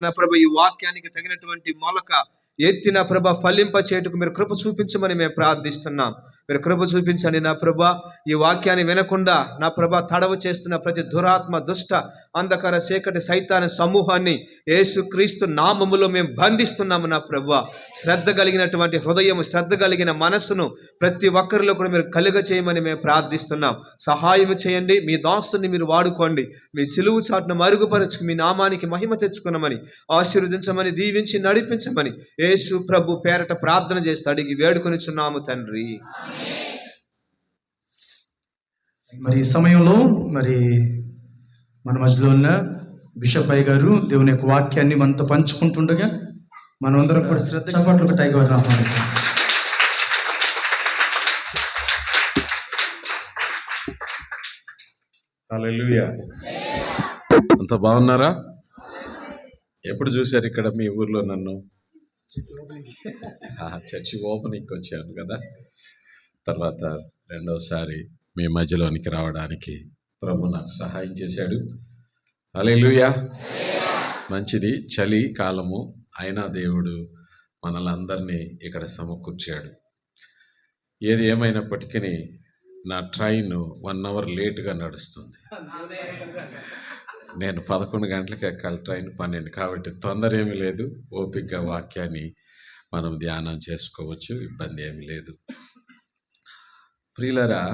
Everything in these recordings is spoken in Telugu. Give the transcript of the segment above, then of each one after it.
నా ప్రభ ఈ వాక్యానికి తగినటువంటి మొలక ఎత్తి నా ప్రభ ఫలింప చేటుకు మీరు కృప చూపించమని మేము ప్రార్థిస్తున్నాం. మీరు కృప చూపించండి నా ప్రభ. ఈ వాక్యాన్ని వినకుండా నా ప్రభ తడవు చేస్తున్న ప్రతి దురాత్మ, దుష్ట, అంధకార, చీకటి, సైతాన సమూహాన్ని యేసుక్రీస్తు నామములో మేము బంధిస్తున్నాము నా ప్రభ. శ్రద్ధ కలిగినటువంటి హృదయం, శ్రద్ధ కలిగిన మనస్సును ప్రతి ఒక్కరిలో కూడా మీరు కలుగ చేయమని మేము ప్రార్థిస్తున్నాం. సహాయం చేయండి. మీ దాసుని మీరు వాడుకోండి. మీ సిలువు చాటును మరుగుపరచుకు మీ నామానికి మహిమ తెచ్చుకున్నామని, ఆశీర్వదించమని, దీవించి నడిపించమని యేసు ప్రభు పేరట ప్రార్థన చేస్తూ అడిగి వేడుకొనిచున్నాము తండ్రి. మరి ఈ సమయంలో మరి మన మధ్యలో ఉన్న బిషప్ అయ్య గారు దేవుని యొక్క వాక్యాన్ని మనతో పంచుకుంటుండగా మనమందరం కూడా శ్రద్ధ చప్పట్లు కొట్టి అయ్య గారు ఆహ్వానించాం. హల్లెలూయా. అంత బాగున్నారా? ఎప్పుడు చూశారు ఇక్కడ మీ ఊర్లో నన్ను? చర్చి ఓపెనింగ్కి వచ్చాను కదా. తర్వాత రెండోసారి మీ మధ్యలోనికి రావడానికి ప్రభు నాకు సహాయం చేశాడు. హల్లెలూయా. మంచిది, చలి కాలము అయినా దేవుడు మనల్ని అందరినీ ఇక్కడ సమకూర్చాడు. ఏది ఏమైనప్పటికీ నా ట్రైన్ 1 అవర్ లేటుగా నడుస్తుంది. నేను 11 గంటలకు ఎక్కాలి, ట్రైన్ 12, కాబట్టి తొందర ఏమీ లేదు. ఓపికగా వాక్యాన్ని మనం ధ్యానం చేసుకోవచ్చు, ఇబ్బంది ఏమీ లేదు. ప్రియులరా,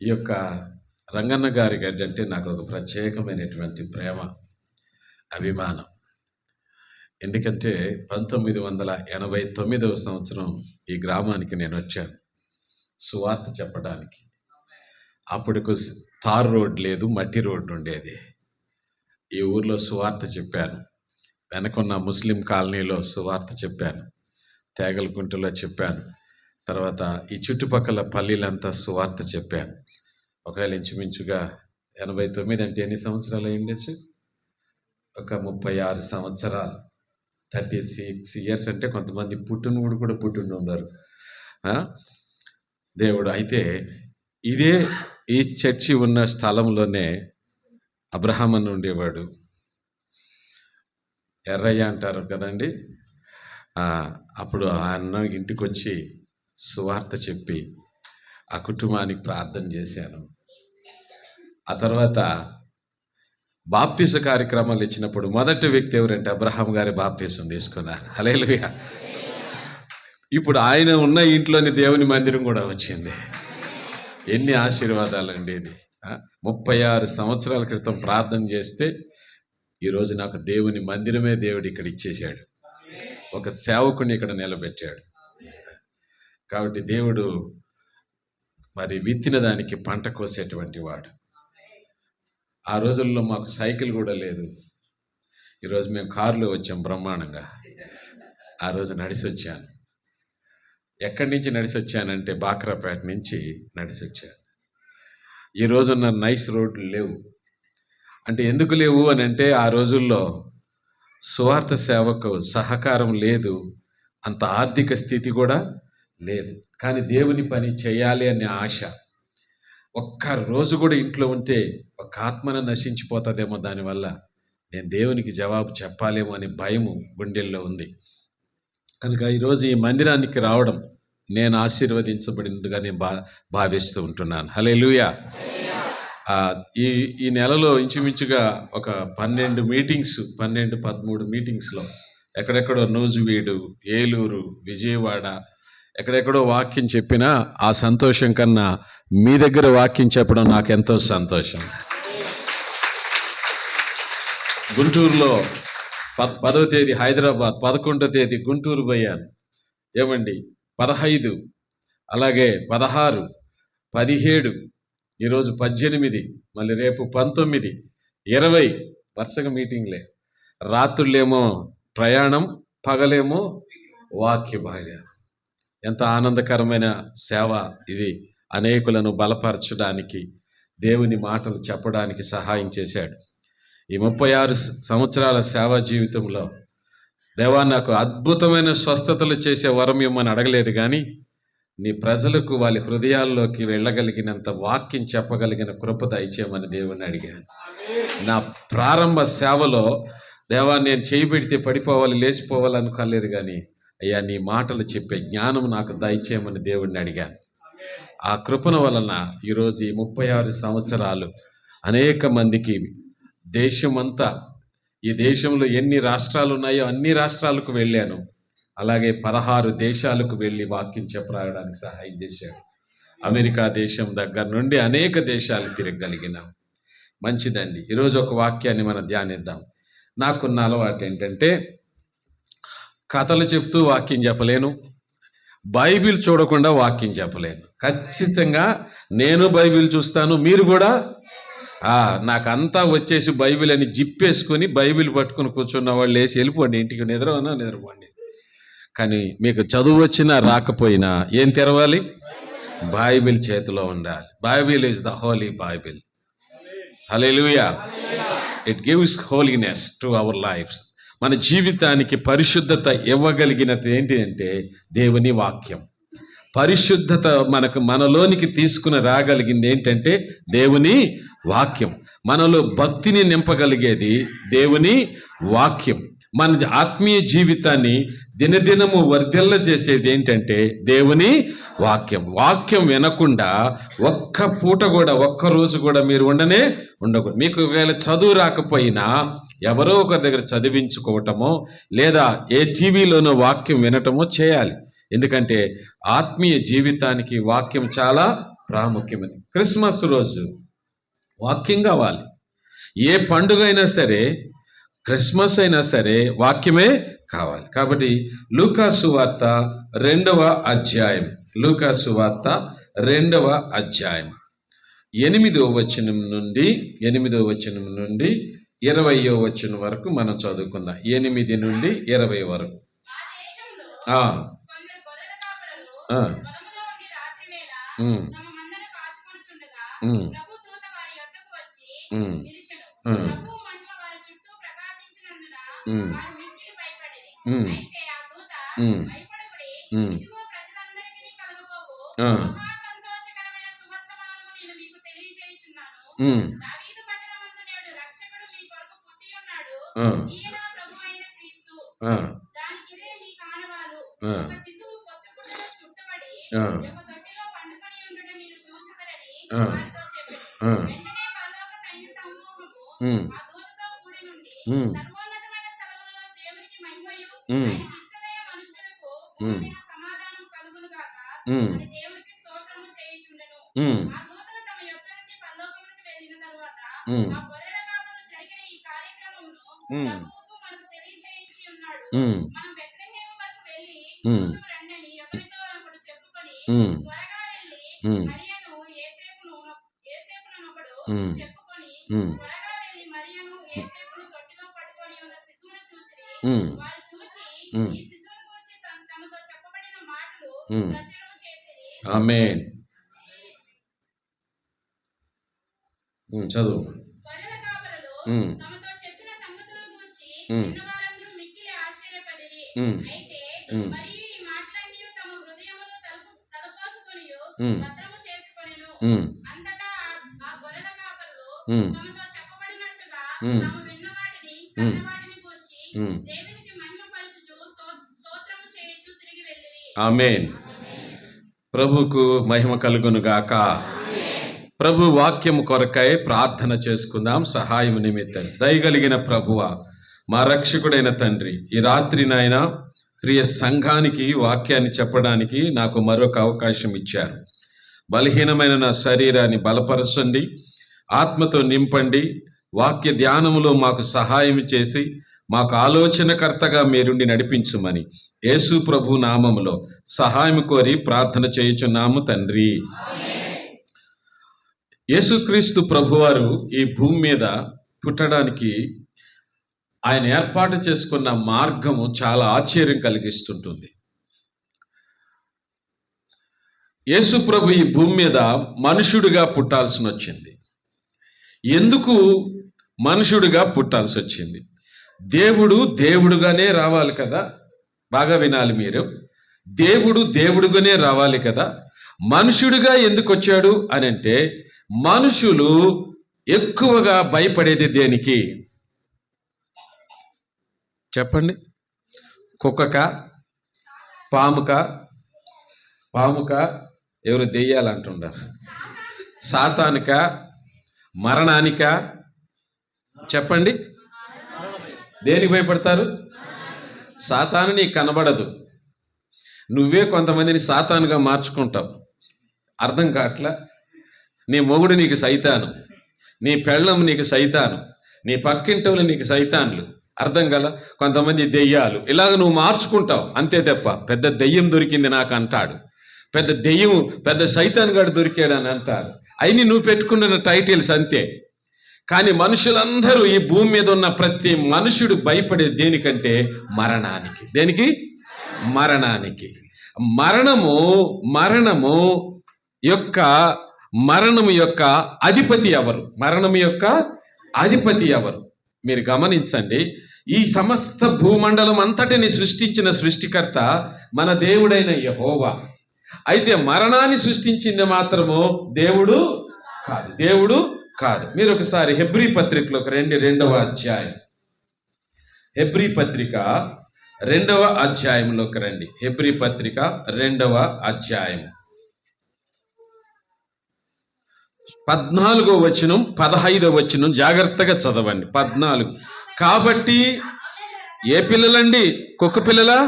ఈ యొక్క రంగన్న గారి గడ్డ అంటే నాకు ఒక ప్రత్యేకమైనటువంటి ప్రేమ, అభిమానం. ఎందుకంటే 1989వ సంవత్సరం ఈ గ్రామానికి నేను వచ్చాను సువార్త చెప్పడానికి. అప్పటికు తార్ రోడ్ లేదు, మట్టి రోడ్డు ఉండేది. ఈ ఊర్లో సువార్త చెప్పాను. వెనకున్న ముస్లిం కాలనీలో సువార్త చెప్పాను, తేగలకుంటలో చెప్పాను. తర్వాత ఈ చుట్టుపక్కల పల్లెలంతా సువార్త చెప్పాను. ఒకవేళ ఇంచుమించుగా 89 అంటే ఎన్ని సంవత్సరాలు అయ్యిండొచ్చు? ఒక 36 సంవత్సరాలు, 36 ఇయర్స్. అంటే కొంతమంది పుట్టినప్పుడు కూడా పుట్టిండి ఉన్నారు. దేవుడు అయితే ఇదే ఈ చర్చి ఉన్న స్థలంలోనే అబ్రహాం అని ఉండేవాడు. ఎర్రయ్య అంటారు కదండి. అప్పుడు ఆ అన్న ఇంటికి వచ్చి సువార్త చెప్పి ఆ కుటుంబానికి ప్రార్థన చేశాను. ఆ తర్వాత బాప్తీస కార్యక్రమాలు ఇచ్చినప్పుడు మొదటి వ్యక్తి ఎవరంటే అబ్రహాం గారి బాప్తీసం తీసుకున్నారు. హల్లెలూయా. ఇప్పుడు ఆయన ఉన్న ఇంట్లోని దేవుని మందిరం కూడా వచ్చింది. ఎన్ని ఆశీర్వాదాలండి ఇది. 36 సంవత్సరాల క్రితం ప్రార్థన చేస్తే ఈరోజు నాకు దేవుని మందిరమే దేవుడు ఇక్కడ ఇచ్చేశాడు. ఒక సేవకుని ఇక్కడ నిలబెట్టాడు. కాబట్టి దేవుడు మరి విత్తిన దానికి పంట కోసేటువంటి వాడు. ఆ రోజుల్లో మాకు సైకిల్ కూడా లేదు. ఈరోజు మేము కారులో వచ్చాం బ్రహ్మాండంగా. ఆ రోజు నడిచి వచ్చాను. ఎక్కడి నుంచి నడిచి వచ్చానంటే బాక్రాపేట నుంచి నడిచి వచ్చాను. ఈ రోజున్న నైస్ రోడ్లు లేవు. అంటే ఎందుకు లేవు అని అంటే ఆ రోజుల్లో సువార్త సేవకు సహకారం లేదు, అంత ఆర్థిక స్థితి కూడా లేదు. కానీ దేవుని పని చేయాలి అనే ఆశ. ఒక్క రోజు కూడా ఇంట్లో ఉంటే ఒక ఆత్మను నశించిపోతుందేమో, దానివల్ల నేను దేవునికి జవాబు చెప్పాలేమో అనే భయము గుండెల్లో ఉంది. కనుక ఈరోజు ఈ మందిరానికి రావడం నేను ఆశీర్వదించబడినట్టుగా నేను భావిస్తూ ఉంటున్నాను. హల్లెలూయా. ఈ నెలలో ఇంచుమించుగా ఒక 12 మీటింగ్స్, 13 మీటింగ్స్లో ఎక్కడెక్కడో నూజివీడు, ఏలూరు, విజయవాడ, ఎక్కడెక్కడో వాక్యం చెప్పినా ఆ సంతోషం కన్నా మీ దగ్గర వాక్యం చెప్పడం నాకు ఎంతో సంతోషం. గుంటూరులో 10వ తేదీ హైదరాబాద్, 11వ తేదీ గుంటూరు పోయాను. ఏమండి, 15, అలాగే 16, 17, ఈరోజు 18, మళ్ళీ రేపు 19, 20 వరుసగా మీటింగ్లే. రాత్రులేమో ప్రయాణం, పగలేమో వాక్య భార్య. ఎంత ఆనందకరమైన సేవ ఇది. అనేకులను బలపరచడానికి, దేవుని మాటలు చెప్పడానికి సహాయం చేశాడు. ఈ 36 సంవత్సరాల సేవా జీవితంలో దేవా నాకు అద్భుతమైన స్వస్థతలు చేసే వరం ఇమ్మని అడగలేదు, కానీ నీ ప్రజలకు వాళ్ళ హృదయాల్లోకి వెళ్ళగలిగినంత వాక్యం చెప్పగలిగిన కృప దయచేయమని దేవుని అడిగాను. నా ప్రారంభ సేవలో దేవా నేను చేయి పెడితే పడిపోవాలి, లేచిపోవాలి అనుకోలేదు, కానీ అయ్యా నీ మాటలు చెప్పే జ్ఞానం నాకు దయచేయమని దేవుడిని అడిగాను. ఆ కృపణ వలన ఈరోజు ఈ 36 సంవత్సరాలు అనేక మందికి దేశమంతా, ఈ దేశంలో ఎన్ని రాష్ట్రాలు ఉన్నాయో అన్ని రాష్ట్రాలకు వెళ్ళాను. అలాగే 16 దేశాలకు వెళ్ళి వాక్యం చెప్పడానికి సహాయం చేశాడు. అమెరికా దేశం దగ్గర నుండి అనేక దేశాలు తిరగగలిగినాం. మంచిదండి. ఈరోజు ఒక వాక్యాన్ని మనం ధ్యానిద్దాం. నాకున్న అలవాటు ఏంటంటే కథలు చెప్తూ వాక్యం చెప్పలేను, బైబిల్ చూడకుండా వాక్యం చెప్పలేను. ఖచ్చితంగా నేను బైబిల్ చూస్తాను, మీరు కూడా. నాకంతా వచ్చేసి బైబిల్ అని జిప్పేసుకొని బైబిల్ పట్టుకుని కూర్చున్న వాళ్ళు వేసి వెళ్ళిపోండి ఇంటికి, నిద్రపోండి. కానీ మీకు చదువు వచ్చినా రాకపోయినా ఏం తెరవాలి? బైబిల్ చేతిలో ఉండాలి. Bible is the holy Bible. Hallelujah. It gives holiness to our lives. మన జీవితానికి పరిశుద్ధత ఇవ్వగలిగినట్టు ఏంటి అంటే దేవుని వాక్యం. పరిశుద్ధత మనలోనికి తీసుకుని రాగలిగింది ఏంటంటే దేవుని వాక్యం. మనలో భక్తిని నింపగలిగేది దేవుని వాక్యం. మన ఆత్మీయ జీవితాన్ని దినదినము వర్ధిల్ల చేసేది ఏంటంటే దేవుని వాక్యం. వాక్యం వినకుండా ఒక్క పూట కూడా, ఒక్క రోజు కూడా మీరు ఉండకూడదు. మీకు ఒకవేళ చదువు రాకపోయినా ఎవరో ఒకరి దగ్గర చదివించుకోవటమో లేదా ఏ టీవీలోనో వాక్యం వినటమో చేయాలి. ఎందుకంటే ఆత్మీయ జీవితానికి వాక్యం చాలా ప్రాముఖ్యమైనది. క్రిస్మస్ రోజు వాక్యం కావాలి. ఏ పండుగ అయినా సరే, క్రిస్మస్ అయినా సరే వాక్యమే కావాలి. కాబట్టి లూకా సువార్త 2వ అధ్యాయం, లూకా సువార్త 2వ అధ్యాయం 8వ వచనం నుండి 20వ వచనం వరకు మనం చదువుకుందాం. 8 నుండి 20 వరకు. ఆమేన్. చదువు. ఆమేన్. ప్రభుకు మహిమ కలుగును గాక. ప్రభు వాక్యము కొరకై ప్రార్థన చేసుకుందాం. సహాయం నిమిత్తం దయగలిగిన ప్రభువా, మా రక్షకుడైన తండ్రి, ఈ రాత్రి నాయన ప్రియ సంఘానికి వాక్యాన్ని చెప్పడానికి నాకు మరొక అవకాశం ఇచ్చారు. బలహీనమైన నా శరీరాన్ని బలపరచండి, ఆత్మతో నింపండి. వాక్య ధ్యానములో మాకు సహాయం చేసి మాకు ఆలోచనకర్తగా మీరుండి నడిపించుమని యేసు ప్రభు నామములో సహాయం కోరి ప్రార్థన చేయుచున్నాము తండ్రి. యేసుక్రీస్తు ప్రభువారు ఈ భూమి మీద పుట్టడానికి ఆయన ఏర్పాటు చేసుకున్న మార్గము చాలా ఆశ్చర్యం కలిగిస్తుంటుంది. యేసు ప్రభు ఈ భూమి మీద మనుషుడిగా పుట్టాల్సి వచ్చింది. ఎందుకు మనుషుడిగా పుట్టాల్సి వచ్చింది? దేవుడు దేవుడుగానే రావాలి కదా. బాగా వినాలి మీరు. దేవుడు దేవుడుగానే రావాలి కదా. మనుషుడిగా ఎందుకు వచ్చాడు అని అంటే, మనుషులు ఎక్కువగా భయపడేది దేనికి? చెప్పండి. కుక్కక, పాముక, ఎవరు దెయ్యాలంటున్నారు, సాతానిక, మరణానిక? చెప్పండి. దేనికి భయపడతారు? సాతాను నీకు కనబడదు, నువ్వే కొంతమందిని సాతానుగా మార్చుకుంటావు. అర్థం కావట్లా? నీ మొగుడు నీకు సైతాను, నీ పెళ్ళం నీకు సైతాను, నీ పక్కింటోళ్ళు నీకు సైతాన్లు. అర్థం కల? కొంతమంది దెయ్యాలు. ఇలాగ నువ్వు మార్చుకుంటావు అంతే తప్ప పెద్ద దెయ్యం దొరికింది నాకు అంటాడు, పెద్ద దెయ్యం, పెద్ద సైతాన్ గాడు దొరికాడు అని అంటారు. అయినా నువ్వు పెట్టుకున్న టైటిల్స్ అంతే. కానీ మనుషులందరూ, ఈ భూమి మీద ఉన్న ప్రతి మనుషుడు భయపడే దేనికంటే మరణానికి. దేనికి? మరణానికి. మరణము యొక్క అధిపతి ఎవరు? మరణము యొక్క అధిపతి ఎవరు? మీరు గమనించండి. ఈ సమస్త భూమండలం అంతటిని సృష్టించిన సృష్టికర్త మన దేవుడైన యెహోవా. అయితే మరణాన్ని సృష్టించింది మాత్రము దేవుడు కాదు. మీరు ఒకసారి హెబ్రీ పత్రికలోకి రండి, 2వ అధ్యాయం. హెబ్రీ పత్రిక 2వ అధ్యాయంలోకి రండి. హెబ్రీ పత్రిక 2వ అధ్యాయం 14వ వచనం 15వ వచనం జాగ్రత్తగా చదవండి. 14. కాబట్టి ఏ పిల్లలండి? కుక్క పిల్లలా?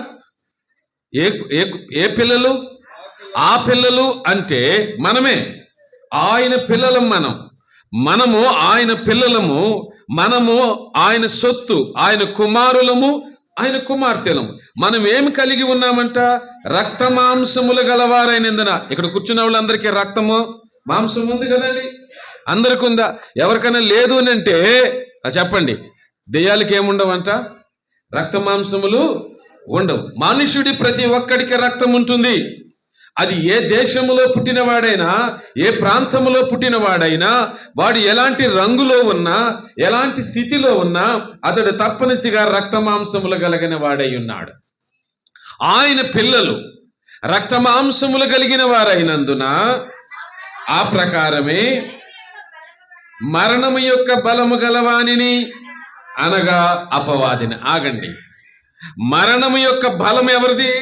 ఏ పిల్లలు? ఆ పిల్లలు అంటే మనమే, ఆయన పిల్లలం. మనము ఆయన పిల్లలము, మనము ఆయన సొత్తు, ఆయన కుమారులము, ఆయన కుమార్తెలము. మనం ఏమి కలిగి ఉన్నామంట? రక్త మాంసములు గలవారైనందున. ఇక్కడ కూర్చున్న వాళ్ళందరికీ రక్తము మాంసం ఉంది కదండి, అందరికి ఉందా? ఎవరికైనా లేదు అని అంటే చెప్పండి. దెయ్యాలకి ఏముండవంట? రక్త మాంసములు ఉండవు. మనుషుడి ప్రతి ఒక్కడికి రక్తం ఉంటుంది. అది ఏ దేశములో పుట్టినవాడైనా, ఏ ప్రాంతంలో పుట్టినవాడైనా, వాడు ఎలాంటి రంగులో ఉన్నా, ఎలాంటి స్థితిలో ఉన్నా, అతడు తప్పనిసరిగా రక్త మాంసములు కలిగిన వాడై ఉన్నాడు. ఆయన పిల్లలు రక్త మాంసములు కలిగిన వారైనందున ఆ ప్రకారమే మరణము యొక్క బలము గలవానిని, అనగా అపవాదిని. ఆగండి. మరణము యొక్క బలం ఎవరిది?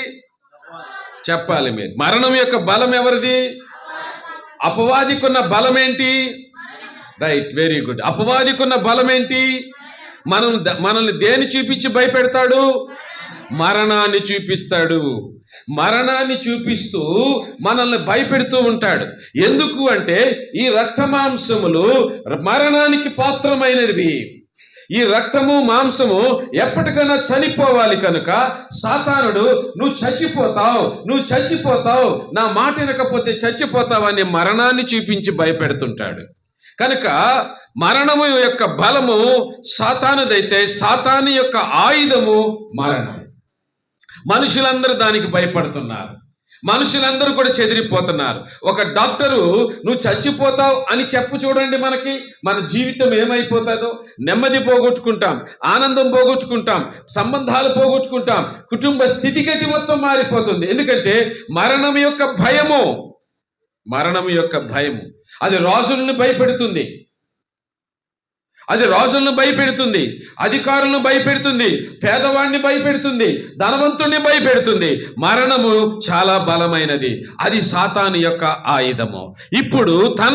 చెప్పాలి మీరు. మరణం యొక్క బలం ఎవరిది? అపవాదికున్న బలం ఏంటి? Right, very good. అపవాదికున్న బలం ఏంటి? మనల్ని దేని చూపించి భయపెడతాడు? మరణాన్ని చూపిస్తాడు. మరణాన్ని చూపిస్తూ మనల్ని భయపెడుతూ ఉంటాడు. ఎందుకు అంటే ఈ రక్త మాంసములు మరణానికి పాత్రమైనవి. ఈ రక్తము మాంసము ఎప్పటికైనా చనిపోవాలి కనుక సాతానుడు నువ్వు చచ్చిపోతావు, నా మాట వినకపోతే చచ్చిపోతావు అనే మరణాన్ని చూపించి భయపెడుతుంటాడు. కనుక మరణము యొక్క బలము సాతానుదైతే సాతాను యొక్క ఆయుధము మరణం. మనుషులందరూ దానికి భయపడుతున్నారు, మనుషులందరూ కూడా చెదిరిపోతున్నారు. ఒక డాక్టరు నువ్వు చచ్చిపోతావు అని చెప్పు చూడండి, మన జీవితం ఏమైపోతుందో. నెమ్మది పోగొట్టుకుంటాం, ఆనందం పోగొట్టుకుంటాం, సంబంధాలు పోగొట్టుకుంటాం, కుటుంబ స్థితిగతి మొత్తం మారిపోతుంది. ఎందుకంటే మరణం యొక్క భయము అది రాజులను భయపెడుతుంది, అధికారులను భయపెడుతుంది, పేదవాడిని భయపెడుతుంది, ధనవంతుడిని భయపెడుతుంది. మరణము చాలా బలమైనది, అది సాతాను యొక్క ఆయుధము. ఇప్పుడు తన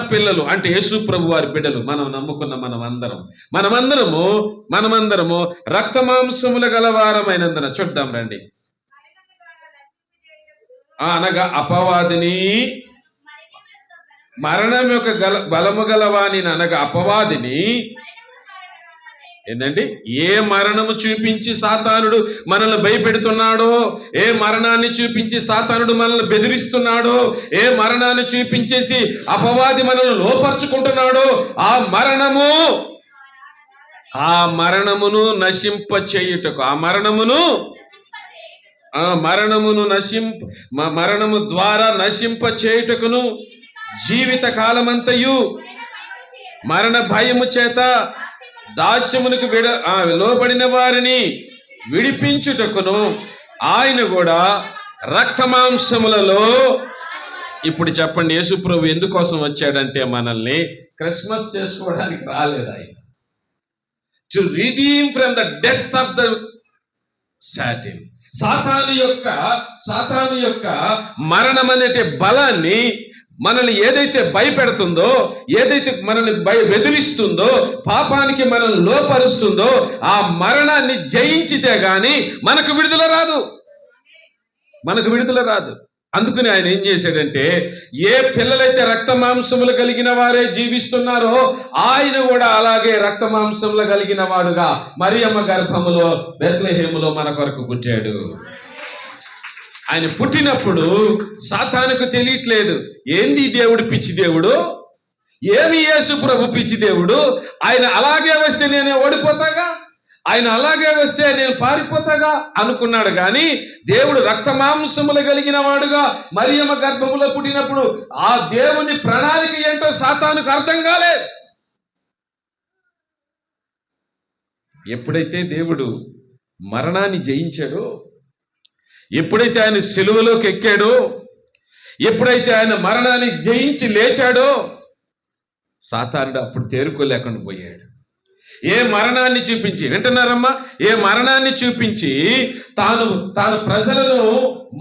పిల్లలు అంటే యేసు ప్రభు వారి బిడ్డలు, మనం నమ్ముకున్న మనమందరము రక్త మాంసముల గలవారమైనందున. చూద్దాం రండి. అనగా అపవాదిని, మరణం యొక్క బలము గలవాని అనగా అపవాదిని. ఏంటండి? ఏ మరణము చూపించి సాతానుడు మనల్ని భయపెడుతున్నాడో, ఏ మరణాన్ని చూపించి సాతానుడు మనల్ని బెదిరిస్తున్నాడో, ఏ మరణాన్ని చూపించేసి అపవాది మనల్ని లోపరుచుకుంటున్నాడో, ఆ మరణమును నశింప చేయుటకు, మరణము ద్వారా నశింప చేయుటకును, జీవిత కాలమంతయు మరణ భయము చేత దాస్యమునకు లోబడిన వారిని విడిపించుటకును ఆయన కూడా రక్త మాంసములలో. ఇప్పుడు చెప్పండి, యేసు ప్రభు ఎందుకోసం వచ్చాడంటే మనల్ని క్రిస్మస్ చేసుకోవడానికి రాలేదు. ఆయన to redeem from the death of the satin. సాతాను యొక్క మరణం అనే బలాన్ని మనల్ని ఏదైతే భయపెడుతుందో, ఏదైతే మనల్ని బెదిరిస్తుందో, పాపానికి మనల్ని లోపరుస్తుందో, ఆ మరణాన్ని జయించితే గాని మనకు విడుదల రాదు. అందుకని ఆయన ఏం చేశాడంటే, ఏ పిల్లలైతే రక్త మాంసములు కలిగిన వారే జీవిస్తున్నారో ఆయన కూడా అలాగే రక్త మాంసములు కలిగిన వాడుగా మరియమ్మ గర్భములో బెత్లెహేములో మన కొరకు పుట్టాడు. ఆయన పుట్టినప్పుడు సాతానుకు తెలియట్లేదు, ఏంది దేవుడు పిచ్చి దేవుడు, ఏమి యేసు ప్రభు పిచ్చి దేవుడు, ఆయన అలాగే వస్తే నేను ఓడిపోతాగా, ఆయన అలాగే వస్తే నేను పారిపోతాగా అనుకున్నాడు. కానీ దేవుడు రక్త మాంసములు కలిగిన వాడుగా మరియమ్మ గర్భములో పుట్టినప్పుడు ఆ దేవుని ప్రణాళిక ఏంటో సాతానుకు అర్థం కాలేదు. ఎప్పుడైతే దేవుడు మరణాన్ని జయించాడో, ఎప్పుడైతే ఆయన సిలువలోకి ఎక్కాడో, ఎప్పుడైతే ఆయన మరణాన్ని జయించి లేచాడో, సాతానుడు అప్పుడు తేరుకోలేకుండా పోయాడు. ఏ మరణాన్ని చూపించి, వింటున్నారమ్మా, ఏ మరణాన్ని చూపించి తాను ప్రజలను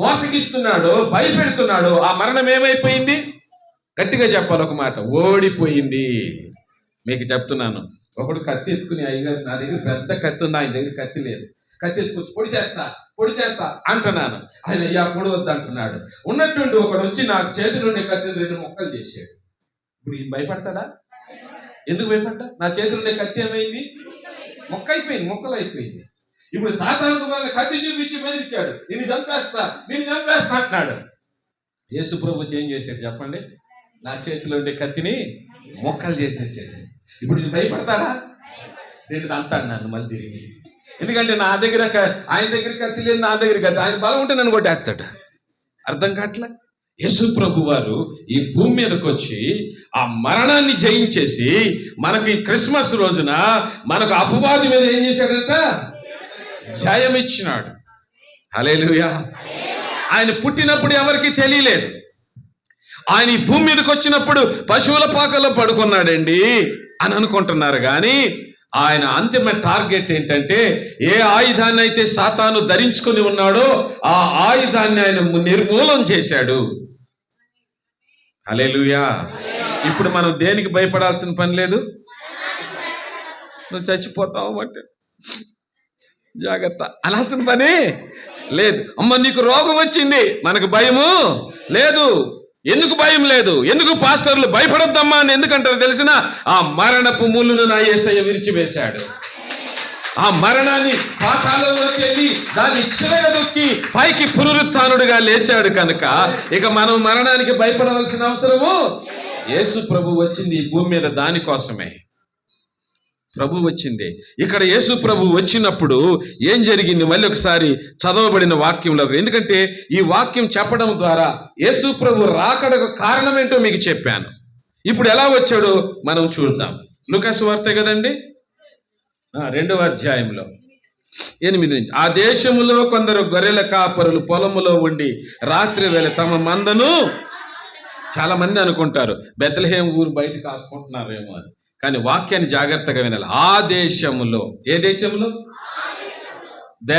మోసగిస్తున్నాడో, భయపెడుతున్నాడో, ఆ మరణం ఏమైపోయింది? గట్టిగా చెప్పాలి ఒక మాట, ఓడిపోయింది. మీకు చెప్తున్నాను, ఒకడు కత్తి ఎత్తుకుని, అయ్యగారు నా దగ్గర పెద్ద కత్తి ఉంది, ఆయన దగ్గర కత్తి లేదు, కత్తి ఎత్తుకొచ్చి పొడి చేస్తా అంటున్నాను. ఆయన అయ్యా పొడి వద్దు అంటున్నాడు. ఉన్నట్టుండి ఒకడు వచ్చి నాకు చేతి నుండి కత్తిని 2 ముక్కలు చేశాడు. ఇప్పుడు ఈయన భయపడతాడా? ఎందుకు భయపడ్డా? నా చేతి నుండి కత్తి ఏమైంది? ముక్కలు అయిపోయింది. ఇప్పుడు సాతాను వాళ్ళ కత్తి చూపించి బెదిరించాడు, నిన్ను చంపేస్తా అంటున్నాడు. యేసు ప్రభు ఏం చేశాడు చెప్పండి? నా చేతిలో ఉండే కత్తిని ముక్కలు చేసేసాడు. ఇప్పుడు నేను భయపడతాడా? నేను అంటాడు నన్ను మళ్ళీ తిరిగి. ఎందుకంటే ఆయన దగ్గర కత్తి లేదు, నా దగ్గర కత్తి. ఆయన బలం ఉంటే నన్ను కొట్టేస్తాడు. అర్థం కావట్లే. యేసు ప్రభు వారు ఈ భూమి మీదకి వచ్చి ఆ మరణాన్ని జయించేసి మనకు ఈ క్రిస్మస్ రోజున మనకు అపవాది మీద ఏం చేశాడంట? జయం ఇచ్చినాడు. హల్లెలూయా. ఆయన పుట్టినప్పుడు ఎవరికి తెలియలేదు. ఆయన ఈ భూమి మీదకి వచ్చినప్పుడు పశువుల పాకలో పడుకున్నాడండి అని అనుకుంటున్నారు. కానీ ఆయన అంతిమ టార్గెట్ ఏంటంటే, ఏ ఆయుధాన్ని అయితే సాతాను ధరించుకొని ఉన్నాడో ఆ ఆయుధాన్ని ఆయన నిర్మూలన చేశాడు. హల్లెలూయా. ఇప్పుడు మనం దేనికి భయపడాల్సిన పని లేదు. నువ్వు చచ్చిపోతావు అంటే జాగ్రత్త అనాల్సిన పని లేదు. అమ్మ నీకు రోగం వచ్చింది, మనకు భయము లేదు. ఎందుకు భయం లేదు? ఎందుకు పాస్టర్లు భయపడొద్దమ్మా అని ఎందుకంటారు తెలిసిన? ఆ మరణపు ముళ్ళును నా యేసయ్య విరిచివేశాడు. ఆ మరణాన్ని పాతాళంలోకి వెళ్ళి దాన్ని చిరగదొక్కి పైకి పునరుత్థానుడిగా లేచాడు కనుక ఇక మనం మరణానికి భయపడవలసిన అవసరము. యేసు ప్రభు వచ్చింది ఈ భూమి మీద దానికోసమే. ప్రభు వచ్చింది. ఇక్కడ యేసు ప్రభు వచ్చినప్పుడు ఏం జరిగింది? మళ్ళీ ఒకసారి చదవబడిన వాక్యంలో, ఎందుకంటే ఈ వాక్యం చెప్పడం ద్వారా యేసు ప్రభు రాకడకు కారణం ఏంటో మీకు చెప్పాను. ఇప్పుడు ఎలా వచ్చాడో మనం చూద్దాం. లూకా సువార్త కదండి, 2వ అధ్యాయంలో 8 నుంచి. ఆ దేశములో కొందరు గొర్రెల కాపరులు పొలములో ఉండి రాత్రి వేళ తమ మందను, చాలా మంది అనుకుంటారు బెత్లెహేం ఊరు బయట కాసుకుంటున్నారేమో అని, కానీ వాక్యాన్ని జాగ్రత్తగా వినాలి. ఆ దేశములో, ఏ దేశంలో? They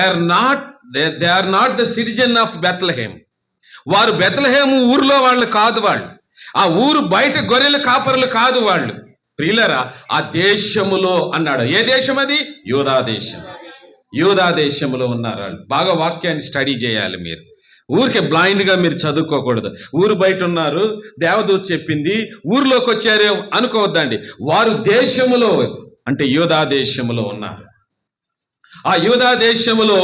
are not the citizen of Bethlehem. వారు బెత్లెహేము ఊరిలో వాళ్ళు కాదు. వాళ్ళు ఆ ఊరు బయట గొర్రెల కాపరులు కాదు వాళ్ళు. ప్రియులరా, ఆ దేశములో అన్నాడు. ఏ దేశం అది? యూదా దేశం. యూదా దేశములో ఉన్నారు వాళ్ళు. బాగా వాక్యాన్ని స్టడీ చేయాలి మీరు. ఊరికే బ్లైండ్గా మీరు చదువుకోకూడదు. ఊరు బయట ఉన్నారు, దేవదూత చెప్పింది, ఊరిలోకి వచ్చారేమో అనుకోవద్దండి. వారు దేశములో అంటే యూదా దేశములో ఉన్నారు. ఆ యూదా దేశములో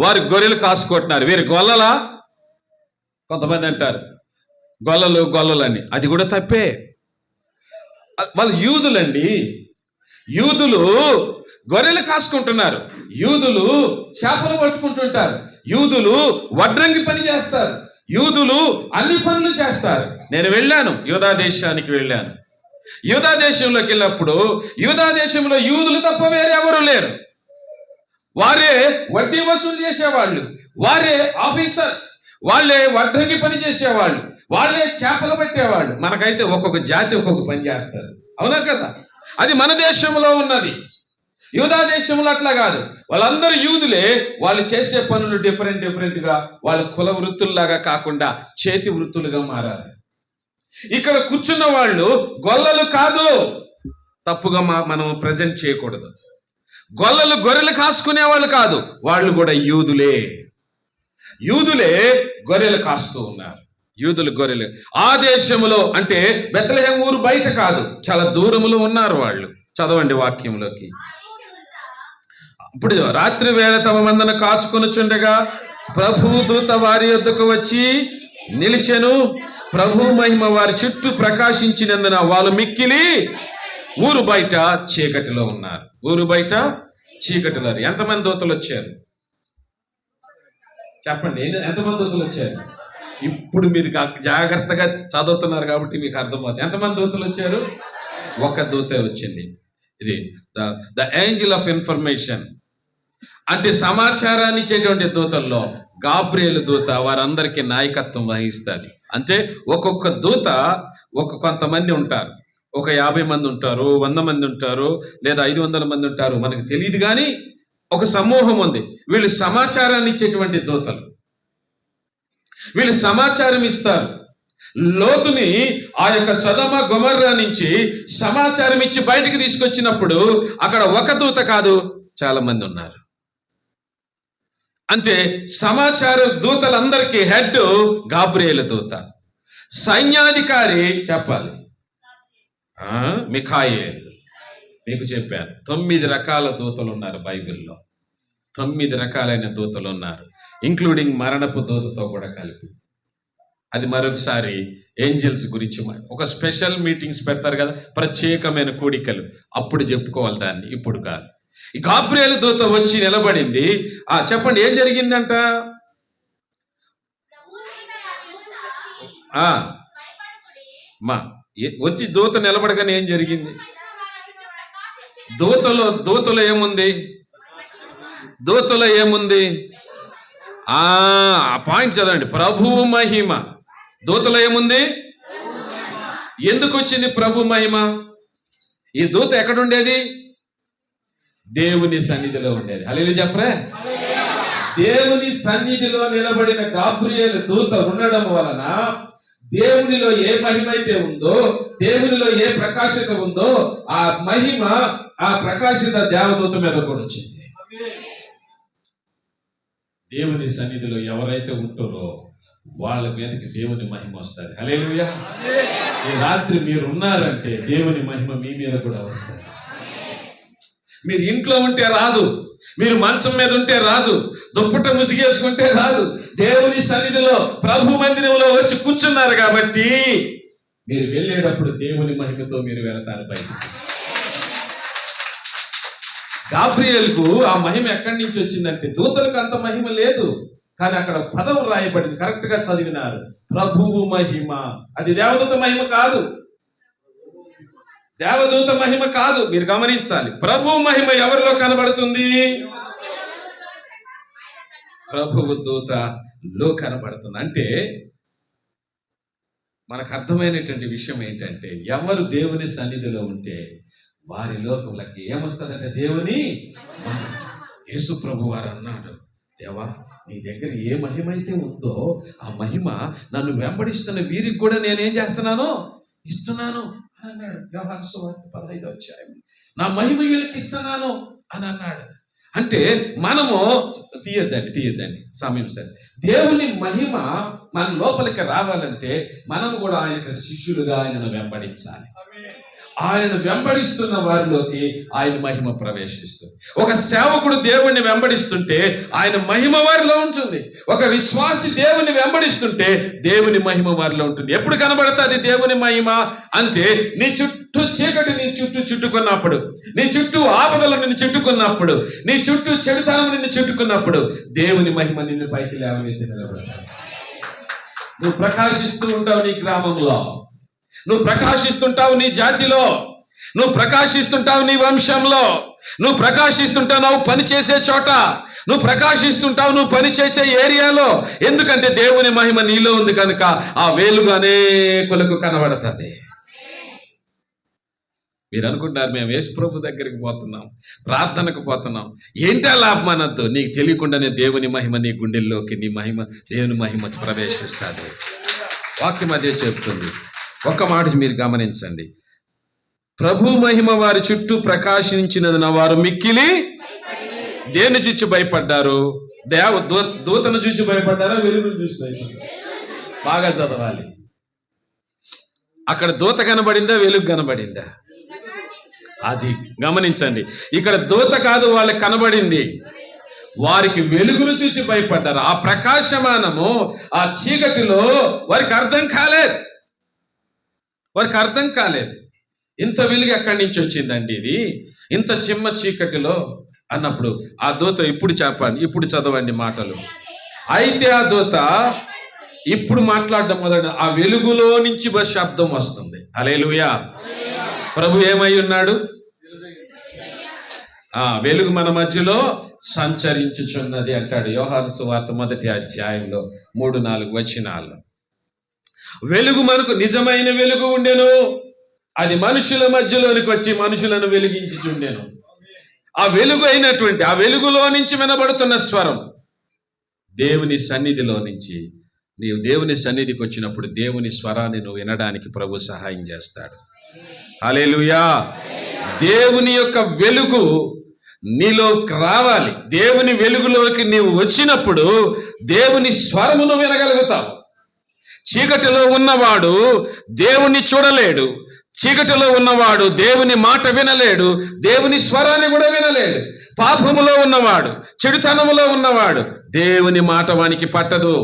వారు గొర్రెలు కాసుకుంటున్నారు. వీరు గొల్లలా? కొంతమంది అంటారు గొల్లలని, అది కూడా తప్పే. వాళ్ళు యూదులండి. యూదులు గొర్రెలు కాసుకుంటున్నారు, యూదులు చేపలు పట్టుకుంటుంటారు, యూదులు వడ్రంగి పని చేస్తారు, యూదులు అన్ని పనులు చేస్తారు. నేను వెళ్ళాను, యూదా దేశానికి వెళ్ళాను. యూదా దేశంలోకి వెళ్ళినప్పుడు యూదా దేశంలో యూదులు తప్ప వేరే ఎవరు లేరు. వారే వడ్డీ వసూలు చేసేవాళ్ళు, వారే ఆఫీసర్స్, వాళ్ళే వడ్రంగి పని చేసేవాళ్ళు, వాళ్ళే చేపలు పెట్టేవాళ్ళు. మనకైతే ఒక్కొక్క జాతి ఒక్కొక్క పని చేస్తారు, అవునా కదా? అది మన దేశంలో ఉన్నది. యూదా దేశంలో అట్లా కాదు, వాళ్ళందరూ యూదులే. వాళ్ళు చేసే పనులు డిఫరెంట్ గా, వాళ్ళ కుల వృత్తుల్లాగా కాకుండా చేతి వృత్తులుగా మారాలి. ఇక్కడ కూర్చున్న వాళ్ళు గొల్లలు కాదు, తప్పుగా మనం ప్రజెంట్ చేయకూడదు. గొల్లలు గొర్రెలు కాసుకునే వాళ్ళు కాదు, వాళ్ళు కూడా యూదులే. గొర్రెలు కాస్తూ ఉన్నారు. యూదులు గొర్రెలు. ఆ దేశంలో అంటే బెత్లెహేం ఊరు బయట కాదు, చాలా దూరములో ఉన్నారు వాళ్ళు. చదవండి వాక్యంలోకి. ఇప్పుడు రాత్రి వేళ తమ మందను కాచుకొనుచుండగా ప్రభువు దూత వారి యొద్దకు వచ్చి నిలిచెను. ప్రభు మహిమ వారి చుట్టూ ప్రకాశించినందున వాళ్ళు మిక్కిలి ఊరు బయట చీకటిలో ఉన్నారు. ఊరు బయట చీకటిలో. ఎంతమంది దూతలు వచ్చారు చెప్పండి? ఎంతమంది దూతలు వచ్చారు? ఇప్పుడు మీరు జాగ్రత్తగా చదువుతున్నారు కాబట్టి మీకు అర్థమవుతుంది. ఎంతమంది దూతలు వచ్చారు? ఒక దూతే వచ్చింది. ఇది ద ఏంజల్ ఆఫ్ ఇన్ఫర్మేషన్, అంటే సమాచారాన్ని ఇచ్చేటువంటి దూతల్లో గాబ్రియేలు దూత వారందరికీ నాయకత్వం వహిస్తుంది. అంటే ఒక్కొక్క దూత కొంతమంది ఉంటారు. ఒక 50 మంది ఉంటారు, 100 మంది ఉంటారు, లేదా 500 మంది ఉంటారు, మనకు తెలియదు. కానీ ఒక సమూహం ఉంది. వీళ్ళు సమాచారాన్ని ఇచ్చేటువంటి దూతలు. వీళ్ళు సమాచారం ఇస్తారు. లోతుని ఆ యొక్క సొదొమ గొమొర్రా నుంచి సమాచారం ఇచ్చి బయటికి తీసుకొచ్చినప్పుడు అక్కడ ఒక దూత కాదు, చాలా మంది ఉన్నారు. అంటే సమాచార దూతలందరికీ హెడ్ గాబ్రియేలు దూత. సైన్యాధికారి చెప్పాలి మిఖాయేల్. మీకు చెప్పాను 9 రకాల దూతలు ఉన్నారు బైబిల్లో. 9 రకాలైన దూతలు ఉన్నారు, ఇంక్లూడింగ్ మరణపు దూతతో కూడా కలిపి. అది మరొకసారి ఏంజల్స్ గురించి ఒక స్పెషల్ మీటింగ్స్ పెడతారు కదా, ప్రత్యేకమైన కూడికలు, అప్పుడు చెప్పుకోవాలి దాన్ని, ఇప్పుడు కాదు. ఈ గాబ్రియేలు దూత వచ్చి నిలబడింది. చెప్పండి ఏం జరిగిందంట? వచ్చి దూత నిలబడగానే ఏం జరిగింది? దూతలో ఏముంది? ఆ పాయింట్ చదవండి. ప్రభువు మహిమ. దూతలో ఏముంది? ఎందుకు వచ్చింది ప్రభు మహిమ? ఈ దూత ఎక్కడుండేది? దేవుని సన్నిధిలో ఉండేది. హల్లెలూయా చెప్పరా? దేవుని సన్నిధిలో నిలబడిన గాబ్రియేలు దూత ఉండడం వలన దేవునిలో ఏ మహిమ అయితే ఉందో, దేవునిలో ఏ ప్రకాశత ఉందో, ఆ మహిమ, ఆ ప్రకాశత దేవదూత మీద కూడా వచ్చింది. దేవుని సన్నిధిలో ఎవరైతే ఉంటారో వాళ్ళ మీదకి దేవుని మహిమ వస్తుంది. హల్లెలూయా. ఈ రాత్రి మీరు ఉన్నారంటే దేవుని మహిమ మీ మీద కూడా వస్తుంది. మీరు ఇంట్లో ఉంటే రాదు, మీరు మంచం మీద ఉంటే రాదు, దుప్పట ముసిగేసుకుంటే రాదు. దేవుని సన్నిధిలో ప్రభు మందిరంలో వచ్చి కూర్చున్నారు కాబట్టి మీరు వెళ్ళేటప్పుడు దేవుని మహిమతో మీరు వెళతారు బయట. గాబ్రియేలుకు ఆ మహిమ ఎక్కడి నుంచి వచ్చిందంటే, దూతలకు అంత మహిమ లేదు, కానీ అక్కడ పదం రాయబడింది, కరెక్ట్ గా చదివినారు. ప్రభువు మహిమ. అది దేవదూత మహిమ కాదు, దేవదూత మహిమ కాదు. మీరు గమనించాలి, ప్రభు మహిమ ఎవరిలో కనబడుతుంది? ప్రభువు దూతలో కనబడుతుంది. అంటే మనకు అర్థమైనటువంటి విషయం ఏంటంటే, ఎవరు దేవుని సన్నిధిలో ఉంటే వారి లోకములకి ఏమొస్తుందంటే దేవుని మహిమ. యేసు ప్రభు వారు అన్నాడు, దేవా నీ దగ్గర ఏ మహిమ అయితే ఉందో ఆ మహిమ నన్ను వెంబడిస్తున్న వీరికి కూడా నేనేం చేస్తున్నాను? ఇస్తున్నాను అని అన్నాడు. యోహాను సువార్త 15వ అధ్యాయం. నా మహిమ వీళ్ళకి ఇస్తున్నాను అని అన్నాడు. అంటే మనము తీయద్దండి సమయం సరే. దేవుని మహిమ మన లోపలికి రావాలంటే మనం కూడా ఆయన యొక్క శిష్యులుగా ఆయనను వెంబడించాలి. ఆయనను వెంబడిస్తున్న వారిలోకి ఆయన మహిమ ప్రవేశిస్తుంది. ఒక సేవకుడు దేవుణ్ణి వెంబడిస్తుంటే ఆయన మహిమ వారిలో ఉంటుంది. ఒక విశ్వాసి దేవుని వెంబడిస్తుంటే దేవుని మహిమ వారిలో ఉంటుంది. ఎప్పుడు కనబడుతుంది దేవుని మహిమ అంటే, నీ చుట్టూ చీకటి నీ చుట్టూ చుట్టుకున్నప్పుడు, నీ చుట్టూ ఆపదలు నిన్ను చుట్టుకున్నప్పుడు, నీ చుట్టూ చెడుతనం నిన్ను చుట్టుకున్నప్పుడు దేవుని మహిమ నిన్ను పైకి లేవనెత్తి నిలబడతాడు. నువ్వు ప్రకాశిస్తూ ఉంటావు నీ గ్రామంలో, నువ్వు ప్రకాశిస్తుంటావు నీ జాతిలో, నువ్వు ప్రకాశిస్తుంటావు నీ వంశంలో, నువ్వు ప్రకాశిస్తుంటావు నువ్వు పనిచేసే చోట, నువ్వు ప్రకాశిస్తుంటావు నువ్వు పనిచేసే ఏరియాలో. ఎందుకంటే దేవుని మహిమ నీలో ఉంది కనుక ఆ వేలుగు అనేకులకు కనబడుతుంది. మీరు అనుకుంటారు మేము యేసు ప్రభు దగ్గరికి పోతున్నాం, ప్రార్థనకు పోతున్నాం, ఏంటా లాభం అనద్దు. నీకు తెలియకుండానే దేవుని మహిమ నీ గుండెల్లోకి, నీ మహిమ, దేవుని మహిమ ప్రవేశిస్తుంది. వాక్యం అదే చెప్తుంది. ఒక్క మాట మీరు గమనించండి. ప్రభు మహిమ వారి చుట్టూ ప్రకాశించినందున వారు మిక్కిలి దేన్ని చూచి భయపడ్డారు? దూతను చూచి భయపడ్డారా? వెలుగును చూసి భయపడ్డారు? బాగా చదవాలి. అక్కడ దూత కనబడిందా, వెలుగు కనబడిందా? అది గమనించండి. ఇక్కడ దూత కాదు, వాళ్ళకి కనబడింది. వారికి వెలుగును చూచి భయపడ్డారు. ఆ ప్రకాశమానము, ఆ చీకటిలో వారికి అర్థం కాలేదు. ఇంత వెలుగు ఎక్కడి నుంచి వచ్చిందండి ఇది, ఇంత చిమ్మ చీకటిలో అన్నప్పుడు ఆ దూత ఇప్పుడు చదవండి మాటలు. అయితే ఆ దూత ఇప్పుడు మాట్లాడడం మొదలు, ఆ వెలుగులో నుంచి శబ్దం వస్తుంది. హల్లెలూయా. ప్రభు ఏమై ఉన్నాడు? వెలుగు మన మధ్యలో సంచరించుచున్నది అంటాడు యోహాను సువార్త 1వ అధ్యాయంలో 3-4 వచనాల్లో. వెలుగు మనకు నిజమైన వెలుగు ఉండెను, అది మనుషుల మధ్యలోనికి వచ్చి మనుషులను వెలిగించుచుండెను. ఆ వెలుగు అయినటువంటి ఆ వెలుగులో నుంచి వినబడుతున్న స్వరం దేవుని సన్నిధిలో నుంచి. నీవు దేవుని సన్నిధికి వచ్చినప్పుడు దేవుని స్వరాన్ని నువ్వు వినడానికి ప్రభు సహాయం చేస్తాడు. హల్లెలూయా. దేవుని యొక్క వెలుగు నీలోకి రావాలి. దేవుని వెలుగులోకి నీవు వచ్చినప్పుడు దేవుని స్వరమును వినగలుగుతావు. చీకటిలో ఉన్నవాడు దేవుని చూడలేడు, చీకటిలో ఉన్నవాడు దేవుని మాట వినలేడు, దేవుని స్వరాన్ని కూడా వినలేడు. పాపములో ఉన్నవాడు, చెడుతనములో ఉన్నవాడు దేవుని మాట వానికి పట్టదు,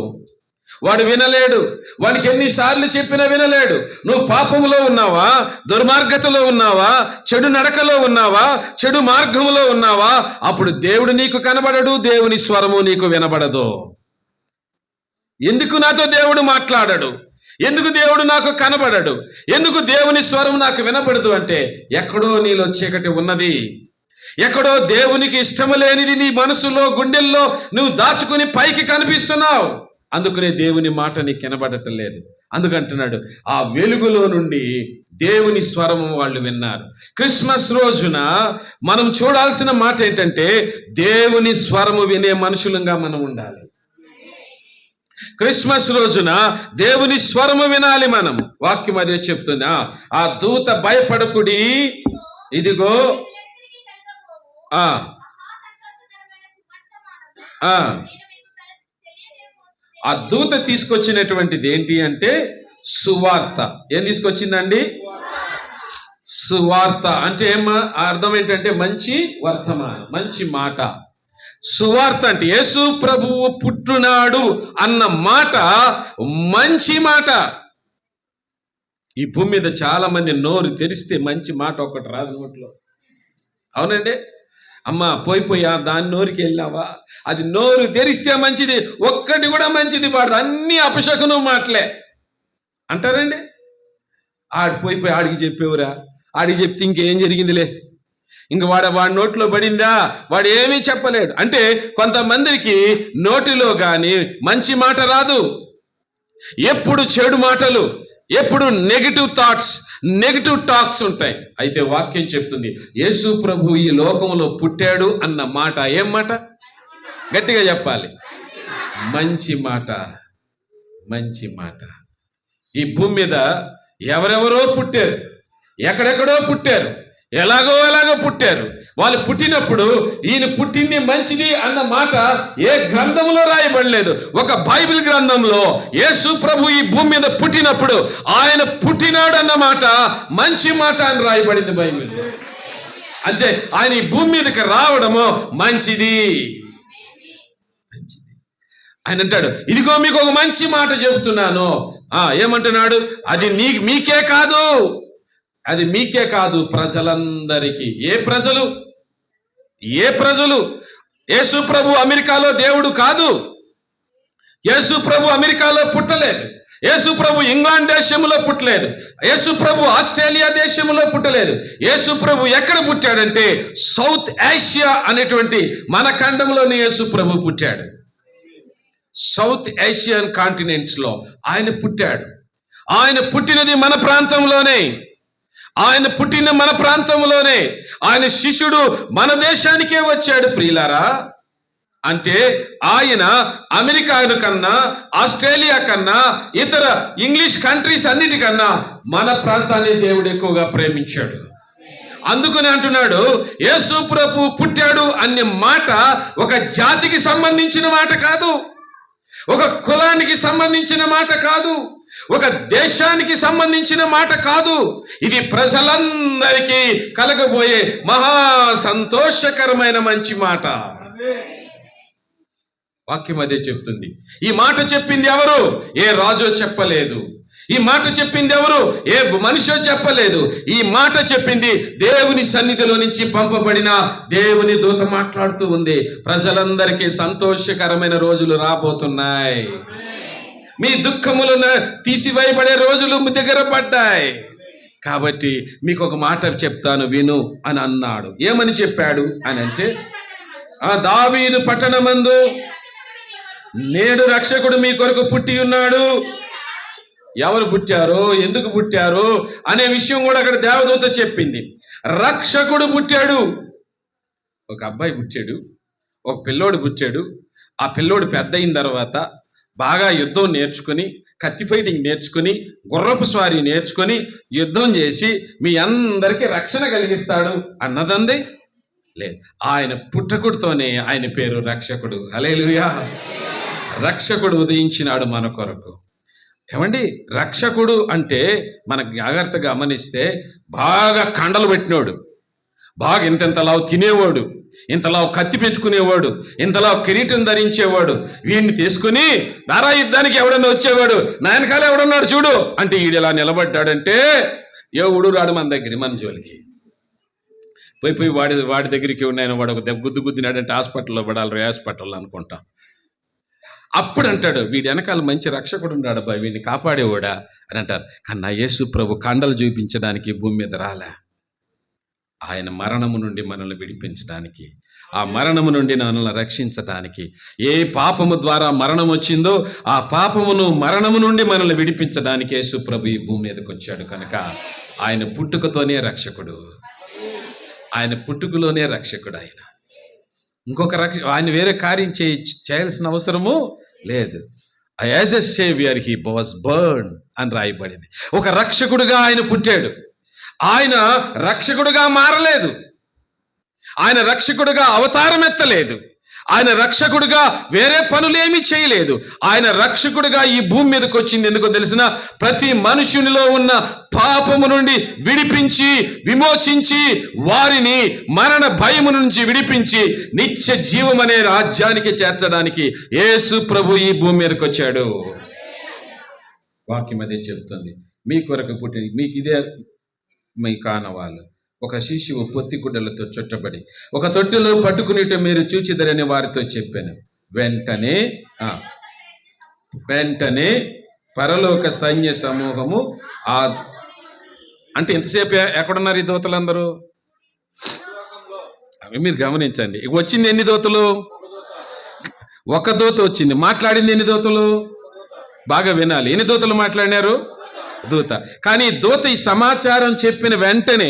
వాడు వినలేడు. వానికి ఎన్నిసార్లు చెప్పినా వినలేడు. నువ్వు పాపములో ఉన్నావా, దుర్మార్గతలో ఉన్నావా, చెడు నడకలో ఉన్నావా, చెడు మార్గములో ఉన్నావా, అప్పుడు దేవుడు నీకు కనబడడు, దేవుని స్వరము నీకు వినబడదు. ఎందుకు నాతో దేవుడు మాట్లాడడు, ఎందుకు దేవుడు నాకు కనబడడు, ఎందుకు దేవుని స్వరం నాకు వినపడదు అంటే ఎక్కడో నీలో చీకటి ఉన్నది, ఎక్కడో దేవునికి ఇష్టము లేనిది నీ మనసులో, గుండెల్లో నువ్వు దాచుకుని పైకి కనిపిస్తున్నావు. అందుకనే దేవుని మాట నీకు వినబడటం లేదు. అందుకంటున్నాడు ఆ వెలుగులో నుండి దేవుని స్వరము వాళ్ళు విన్నారు. క్రిస్మస్ రోజున మనం చూడాల్సిన మాట ఏంటంటే దేవుని స్వరము వినే మనుషులంగా మనం ఉండాలి. క్రిస్మస్ రోజున దేవుని స్వరము వినాలి మనం. వాక్యం అదే చెప్తుంది. ఆ దూత భయపడకుడి, ఇదిగో ఆ దూత తీసుకొచ్చినటువంటిది ఏంటి అంటే సువార్త. ఏం తీసుకొచ్చిందండి? సువార్త అంటే అర్థం ఏంటంటే మంచి వర్తమానం, మంచి మాట. సువార్త అంటే యేసు ప్రభువు పుట్టునాడు అన్న మాట మంచి మాట. ఈ భూమి మీద చాలా మంది నోరు తెరిస్తే మంచి మాట ఒకటి రాదు నోట్లో. అవునండి. అమ్మ పోయి దాని నోరుకి వెళ్ళావా, అది నోరు తెరిస్తే మంచిది, ఒక్కటి కూడా మంచిది పాడదు, అన్ని అపశకునం మాటలే అంటారండి. పోయి ఆడికి చెప్పేవురా, ఆడికి చెప్తే ఇంకేం జరిగిందిలే, ఇంక వాడి నోట్లో పడిందా, వాడు ఏమీ చెప్పలేడు. అంటే కొంతమందికి నోటిలో కానీ మంచి మాట రాదు, ఎప్పుడు చెడు మాటలు, ఎప్పుడు నెగిటివ్ థాట్స్, నెగిటివ్ టాక్స్ ఉంటాయి. అయితే వాక్యం చెప్తుంది యేసు ప్రభు ఈ లోకంలో పుట్టాడు అన్న మాట ఏం మాట? గట్టిగా చెప్పాలి. మంచి మాట, మంచి మాట. ఈ భూమి మీద ఎవరెవరో పుట్టారు, ఎక్కడెక్కడో పుట్టారు, ఎలాగో పుట్టారు. వాళ్ళు పుట్టినప్పుడు ఈయన పుట్టింది మంచిది అన్న మాట ఏ గ్రంథంలో రాయబడలేదు. ఒక బైబిల్ గ్రంథంలో యేసు ప్రభు ఈ భూమి మీద పుట్టినప్పుడు ఆయన పుట్టినాడు అన్న మాట మంచి మాట అని రాయబడింది బైబిల్. అంటే ఆయన ఈ భూమి మీదకి రావడము మంచిది. ఆయన అంటాడు ఇదిగో మీకు ఒక మంచి మాట చెబుతున్నాను. ఏమంటున్నాడు? అది మీకే కాదు, అది మీకే కాదు, ప్రజలందరికీ. ఏ ప్రజలు? యేసు ప్రభు అమెరికాలో దేవుడు కాదు, యేసు ప్రభు అమెరికాలో పుట్టలేదు, యేసు ప్రభు ఇంగ్లాండ్ దేశంలో పుట్టలేదు, యేసు ప్రభు ఆస్ట్రేలియా దేశంలో పుట్టలేదు. యేసు ప్రభు ఎక్కడ పుట్టాడంటే సౌత్ ఏషియా అనేటువంటి మన ఖండంలోనే యేసు ప్రభు పుట్టాడు. సౌత్ ఏషియన్ కాంటినెంట్స్ లో ఆయన పుట్టాడు. ఆయన పుట్టినది మన ప్రాంతంలోనే. ఆయన పుట్టిన మన ప్రాంతంలోనే, ఆయన శిష్యుడు మన దేశానికే వచ్చాడు ప్రియులారా. అంటే ఆయన అమెరికా కన్నా, ఆస్ట్రేలియా కన్నా, ఇతర ఇంగ్లీష్ కంట్రీస్ అన్నిటికన్నా మన ప్రాంతాన్ని దేవుడు ఎక్కువగా ప్రేమించాడు. అందుకని అంటున్నాడు, యేసు ప్రభు పుట్టాడు అనే మాట ఒక జాతికి సంబంధించిన మాట కాదు, ఒక కులానికి సంబంధించిన మాట కాదు, ఒక దేశానికి సంబంధించిన మాట కాదు. ఇది ప్రజలందరికీ కలగబోయే మహా సంతోషకరమైన మంచి మాట. వాక్యం అదే చెప్తుంది. ఈ మాట చెప్పింది ఎవరు? ఏ రాజో చెప్పలేదు. ఈ మాట చెప్పింది ఎవరు? ఏ మనిషో చెప్పలేదు. ఈ మాట చెప్పింది దేవుని సన్నిధిలో నుంచి పంపబడిన దేవుని దూత మాట్లాడుతూ ఉంది. ప్రజలందరికీ సంతోషకరమైన రోజులు రాబోతున్నాయి. మీ దుఃఖములను తీసివేయబడే రోజులు మీ దగ్గర పడ్డాయి. కాబట్టి మీకు ఒక మాట చెప్తాను విను అని అన్నాడు. ఏమని చెప్పాడు అని అంటే, ఆ దావీదు పట్టణమందు నేడు రక్షకుడు మీ కొరకు పుట్టి ఉన్నాడు. ఎవరు పుట్టారో, ఎందుకు పుట్టారో అనే విషయం కూడా అక్కడ దేవదూత చెప్పింది. రక్షకుడు పుట్టాడు. ఒక అబ్బాయి పుట్టాడు, ఒక పిల్లోడు పుట్టాడు. ఆ పిల్లోడు పెద్ద అయిన తర్వాత బాగా యుద్ధం నేర్చుకుని, కత్తి ఫైటింగ్ నేర్చుకుని, గుర్రపు స్వారీ నేర్చుకుని, యుద్ధం చేసి మీ అందరికీ రక్షణ కలిగిస్తాడు అన్నదంది లేదు. ఆయన పుట్టకుడితోనే ఆయన పేరు రక్షకుడు. హల్లెలూయా. రక్షకుడు ఉదయించినాడు మన కొరకు. ఏమండి, రక్షకుడు అంటే మనకు జాగ్రత్తగా గమనిస్తే బాగా కండలు పెట్టినోడు, బాగా ఇంతలావు తినేవాడు, ఇంతలావు కత్తి పెట్టుకునేవాడు, ఇంతలావు కిరీటం ధరించేవాడు. వీడిని తీసుకుని దారా యుద్ధానికి ఎవడన్నా వచ్చేవాడు, నా వెనకాల ఎవడన్నాడు చూడు అంటే వీడు ఇలా నిలబడ్డాడంటే ఎవడు రాడు మన దగ్గర, మన జోలికి పోయి వాడి దగ్గరికి ఉన్నాయని వాడు ఒక గుద్దినాడంటే హాస్పిటల్లో పడాలి, హాస్పిటల్లో అనుకుంటాం. అప్పుడు అంటాడు, వీడి వెనకాల మంచి రక్షకుడు ఉన్నాడు అబ్బాయి, వీడిని కాపాడేవాడా అని అంటారు. కానీ నా యేసు ప్రభు కండలు చూపించడానికి భూమి మీద రాలే. ఆయన మరణము నుండి మనల్ని విడిపించడానికి, ఆ మరణము నుండి మనల్ని రక్షించడానికి, ఏ పాపము ద్వారా మరణం వచ్చిందో ఆ పాపమును, మరణము నుండి మనల్ని విడిపించడానికి యేసు ప్రభు ఈ భూమి మీదకి వచ్చాడు. కనుక ఆయన పుట్టుకతోనే రక్షకుడు, ఆయన పుట్టుకలోనే రక్షకుడు. ఆయన ఇంకొక ఆయన వేరే కార్యం చేయాల్సిన అవసరము లేదు. As a saviour he was burn అని రాయబడింది. ఒక రక్షకుడుగా ఆయన పుట్టాడు. ఆయన రక్షకుడుగా మారలేదు, ఆయన రక్షకుడుగా అవతారం ఎత్తలేదు, ఆయన రక్షకుడుగా వేరే పనులేమీ చేయలేదు. ఆయన రక్షకుడుగా ఈ భూమి మీదకి వచ్చింది ఎందుకో తెలిసిన, ప్రతి మనుషునిలో ఉన్న పాపము నుండి విడిపించి, విమోచించి, వారిని మరణ భయము నుంచి విడిపించి నిత్య జీవం అనే రాజ్యానికి చేర్చడానికి యేసు ప్రభు ఈ భూమి మీదకి వచ్చాడు. వాక్యం అదే చెప్తుంది. మీ కొరకు పుట్టి మీకు ఇదే మీ కానవాళ్ళు. ఒక శిశువు పొత్తి గుడ్డలతో చుట్టబడి ఒక తొట్టిలో పట్టుకునేట మీరు చూచిదరని వారితో చెప్పాను. వెంటనే పరలోక సైన్య సమూహము అంటే ఇంతసేపు ఎక్కడున్నారు ఈ దూతలందరూ? మీరు గమనించండి. వచ్చింది ఎన్ని దూతలు? ఒక దూత వచ్చింది. మాట్లాడింది ఎన్ని దూతలు? బాగా వినాలి. ఎన్ని దూతలు మాట్లాడినారు? దూత. కానీ దూత ఈ సమాచారం చెప్పిన వెంటనే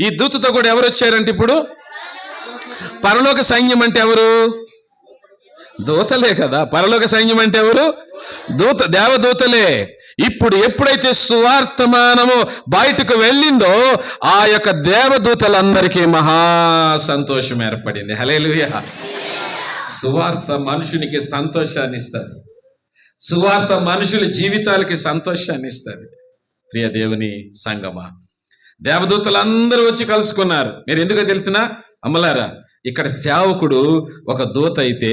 ఈ దూతతో కూడా ఎవరు వచ్చారంటే, ఇప్పుడు పరలోక సైన్యం అంటే ఎవరు? దూతలే కదా. పరలోక సైన్యం అంటే ఎవరు? దేవదూతలే. ఇప్పుడు ఎప్పుడైతే సువార్తమానము బయటకు వెళ్ళిందో ఆ యొక్క దేవదూతలందరికీ మహా సంతోషం ఏర్పడింది. హల్లెలూయా. సువార్త మనుషునికి సంతోషాన్ని ఇస్తుంది. సువార్త మనుషుల జీవితాలకి సంతోషాన్ని ఇస్తుంది. ప్రియ దేవుని సంగమా, దేవదూతలందరూ వచ్చి కలుసుకున్నారు. మీరు ఎందుకో తెలిసిన అమ్మలారా, ఇక్కడ సేవకుడు ఒక దూత అయితే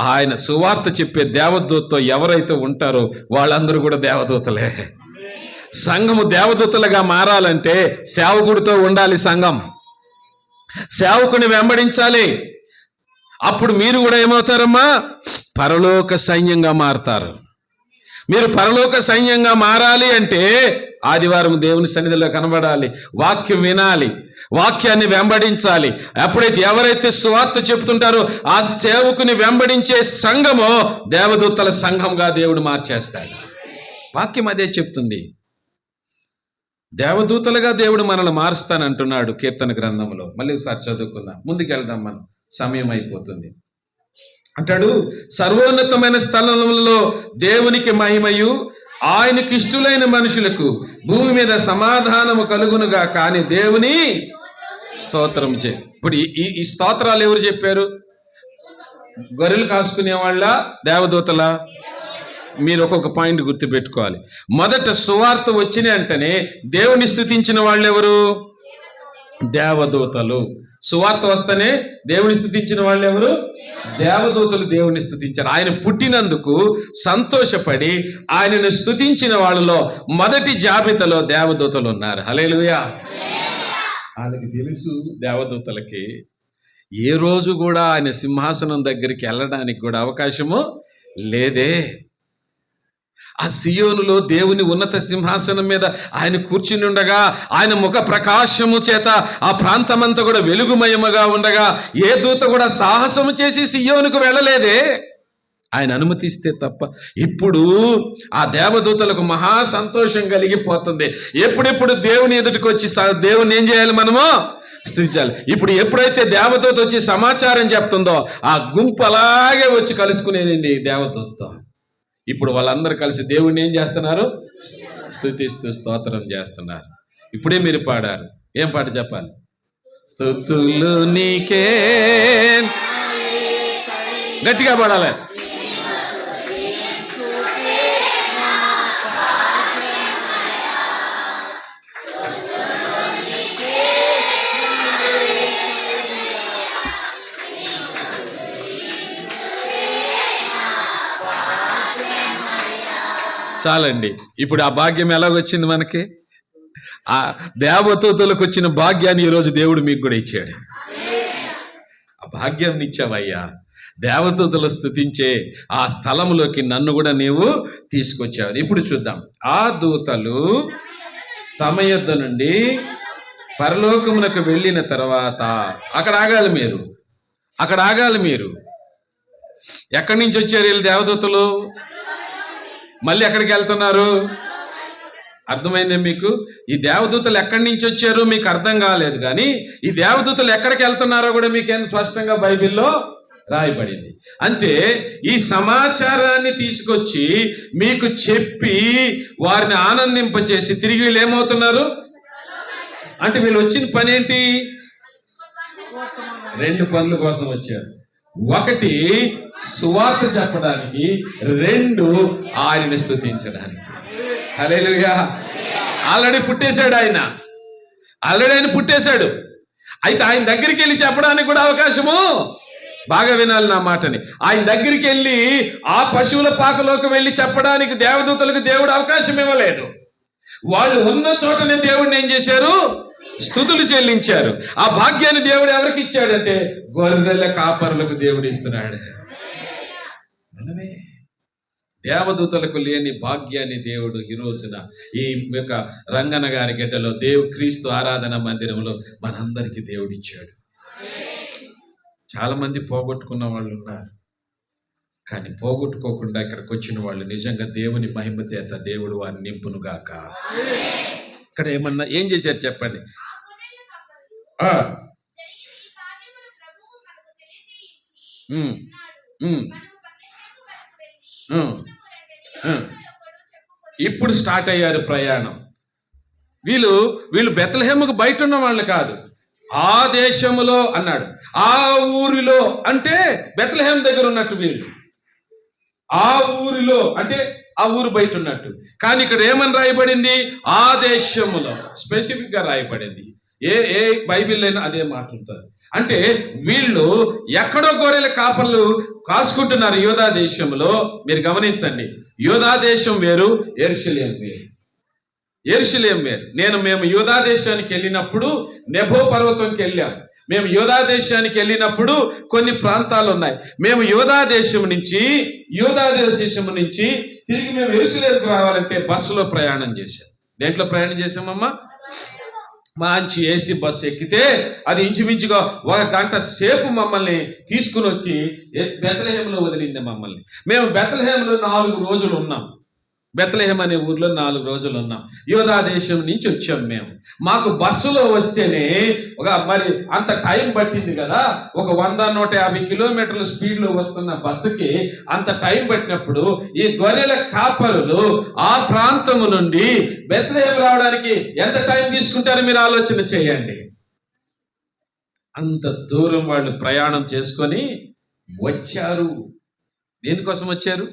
ఆయన సువార్త చెప్పే దేవదూతతో ఎవరైతే ఉంటారో వాళ్ళందరూ కూడా దేవదూతలే. సంఘము దేవదూతలుగా మారాలంటే సేవకుడితో ఉండాలి. సంఘం సేవకుని వెంబడించాలి. అప్పుడు మీరు కూడా ఏమవుతారమ్మా? పరలోక సైన్యంగా మారుతారు. మీరు పరలోక సైన్యంగా మారాలి అంటే ఆదివారం దేవుని సన్నిధిలో కనబడాలి, వాక్యం వినాలి, వాక్యాన్ని వెంబడించాలి. ఎప్పుడైతే ఎవరైతే సువార్త చెప్తుంటారో ఆ సేవకుని వెంబడించే సంఘమో దేవదూతల సంఘంగా దేవుడు మార్చేస్తాడు. వాక్యం అదే చెప్తుంది. దేవదూతలుగా దేవుడు మనల్ని మారుస్తానంటున్నాడు కీర్తన గ్రంథంలో. మళ్ళీ ఒకసారి చదువుకుందాం, ముందుకెళ్దాం, మనం సమయం అయిపోతుంది. అంటాడు, సర్వోన్నతమైన స్థలంలో దేవునికి మహిమయు ఆయనకి ఇష్టులైన మనుషులకు భూమి మీద సమాధానము కలుగునుగా. కానీ దేవుని స్తోత్రం చే. ఇప్పుడు ఈ స్తోత్రాలు ఎవరు చెప్పారు? గొర్రెలు కాసుకునే వాళ్ళ, దేవదూతల? మీరు ఒక్కొక్క పాయింట్ గుర్తుపెట్టుకోవాలి. మొదట సువార్త వచ్చిన వెంటనే దేవుని స్తుతించిన వాళ్ళు ఎవరు? దేవదూతలు. సువార్త వస్తేనే దేవుని స్తుతించిన వాళ్ళు ఎవరు? దేవదూతలు దేవుని స్తుతించారు. ఆయన పుట్టినందుకు సంతోషపడి ఆయనను స్తుతించిన వాళ్ళలో మొదటి జాబితాలో దేవదూతలు ఉన్నారు. హల్లెలూయా. వాళ్ళకి తెలుసు, దేవదూతలకి ఏ రోజు కూడా ఆయన సింహాసనం దగ్గరికి వెళ్ళడానికి కూడా అవకాశము లేదే. ఆ సియోనులో దేవుని ఉన్నత సింహాసనం మీద ఆయన కూర్చుని ఉండగా, ఆయన ముఖ ప్రకాశము చేత ఆ ప్రాంతమంతా కూడా వెలుగుమయముగా ఉండగా ఏ దూత కూడా సాహసము చేసి సియోనుకు వెళ్ళలేదే, ఆయన అనుమతిస్తే తప్ప. ఇప్పుడు ఆ దేవదూతలకు మహా సంతోషం కలిగిపోతుంది. ఎప్పుడెప్పుడు దేవుని ఎదుటికి వచ్చి దేవుని ఏం చేయాలి? మనము స్తుతించాలి. ఇప్పుడు ఎప్పుడైతే దేవదూత వచ్చి సమాచారం చెప్తుందో ఆ గుంపు అలాగే వచ్చి కలుసుకునేది దేవదూతతో. ఇప్పుడు వాళ్ళందరూ కలిసి దేవుణ్ణి ఏం చేస్తున్నారు? స్తుతిస్తూ స్తోత్రం చేస్తున్నారు. ఇప్పుడే మీరు పాడారు. ఏం పాట చెప్పాలి? స్తుతులు నీకే, గట్టిగా పాడాలి. చాలండి. ఇప్పుడు ఆ భాగ్యం ఎలాగొచ్చింది మనకి? ఆ దేవదూతలకు వచ్చిన భాగ్యాన్ని ఈరోజు దేవుడు మీకు కూడా ఇచ్చాడు. ఆ భాగ్యం ఇచ్చావయ్యా. దేవదూతలు స్తుతించే ఆ స్థలంలోకి నన్ను కూడా నీవు తీసుకొచ్చావు. ఇప్పుడు చూద్దాం. ఆ దూతలు తమ యొద్ద నుండి పరలోకమునకు వెళ్ళిన తర్వాత అక్కడ ఆగాలి మీరు. ఎక్కడి నుంచి వచ్చారు వీళ్ళు దేవదూతలు? మళ్ళీ ఎక్కడికి వెళ్తున్నారు? అర్థమైందే మీకు? ఈ దేవదూతలు ఎక్కడి నుంచి వచ్చారో మీకు అర్థం కాలేదు, కానీ ఈ దేవదూతలు ఎక్కడికి వెళ్తున్నారో కూడా మీకేం స్పష్టంగా బైబిల్లో రాయబడింది. అంటే ఈ సమాచారాన్ని తీసుకొచ్చి మీకు చెప్పి వారిని ఆనందింపచేసి తిరిగి వీళ్ళు ఏమవుతున్నారు అంటే, వీళ్ళు వచ్చిన పని ఏంటి? 2 పనుల కోసం వచ్చారు. ఒకటి సువార్త చెప్పడానికి, 2 ఆయనని స్తుతించడానికి. హల్లెలూయా. ఆల్రెడీ ఆయన పుట్టేశాడు. అయితే ఆయన దగ్గరికి వెళ్ళి చెప్పడానికి కూడా అవకాశము, బాగా వినాలి నా మాటని, ఆయన దగ్గరికి వెళ్ళి ఆ పశువుల పాకలోకి వెళ్ళి చెప్పడానికి దేవదూతలకు దేవుడు అవకాశం ఇవ్వలేదు. వాళ్ళు ఉన్న చోటనే దేవుడిని ఏం చేశారు? స్తుతులు చెల్లించారు. ఆ భాగ్యాన్ని దేవుడు ఎవరికి ఇచ్చాడంటే గొర్రెల కాపరులకు దేవుడు ఇస్తున్నాడు. మనమే. దేవదూతలకు లేని భాగ్యాన్ని దేవుడు ఈ రోజున ఈ యొక్క రంగన్న గారి గడ్డలో క్రీస్తు ఆరాధన మందిరంలో మనందరికీ దేవుడు ఇచ్చాడు. చాలా మంది పోగొట్టుకున్న వాళ్ళు ఉన్నారు, కానీ పోగొట్టుకోకుండా ఇక్కడికి వచ్చిన వాళ్ళు నిజంగా దేవుని మహిమ చేత దేవుడు వారిని నింపునుగాక. ఇక్కడ ఏమన్నా ఏం చేశారు చెప్పండి? ఇప్పుడు స్టార్ట్ అయ్యారు ప్రయాణం. వీళ్ళు బెత్లెహేముకు బయట ఉన్న వాళ్ళు కాదు, ఆ దేశములో అన్నాడు. ఆ ఊరిలో అంటే బెత్లెహేం దగ్గర ఉన్నట్టు వీళ్ళు, ఆ ఊరిలో అంటే ఆ ఊరు బయట ఉన్నట్టు. కానీ ఇక్కడ ఏమని రాయబడింది? ఆ దేశములో స్పెసిఫిక్ గా రాయబడింది. ఏ బైబిల్ అయినా అదే మాట్లాడుతారు. అంటే వీళ్ళు ఎక్కడో గొర్రెల కాపర్లు కాసుకుంటున్నారు యూదా దేశంలో. మీరు గమనించండి, యూదా దేశం వేరు, యెరూషలేం వేరు. మేము యూదా దేశానికి వెళ్ళినప్పుడు నెబో పర్వతంకి వెళ్ళాం. మేము యూదా దేశానికి వెళ్ళినప్పుడు కొన్ని ప్రాంతాలు ఉన్నాయి. మేము యూదా దేశం నుంచి తిరిగి మేము యెరూషలేంకు రావాలంటే బస్సులో ప్రయాణం చేశాం. దేంట్లో ప్రయాణం చేసామమ్మా? మంచి ఏసీ బస్సు ఎక్కితే అది ఇంచుమించుగా 1 గంట సేపు మమ్మల్ని తీసుకుని వచ్చి బెత్లెహేంలో వదిలింది మమ్మల్ని. మేము బెత్లెహేంలో 4 రోజులు ఉన్నాం. బెత్లెహేం అనే ఊర్లో 4 రోజులు ఉన్నాం. యూదా దేశం నుంచి వచ్చాం మేము. మాకు బస్సులో వస్తేనే మరి అంత టైం పట్టింది కదా. ఒక 100-150 కిలోమీటర్ల స్పీడ్లో వస్తున్న బస్సుకి అంత టైం పట్టినప్పుడు ఈ గొర్రెల కాపరులు ఆ ప్రాంతము నుండి బెత్లెహేం రావడానికి ఎంత టైం తీసుకుంటారో మీరు ఆలోచన చేయండి. అంత దూరం వాళ్ళు ప్రయాణం చేసుకొని వచ్చారు. దేనికోసం వచ్చారు?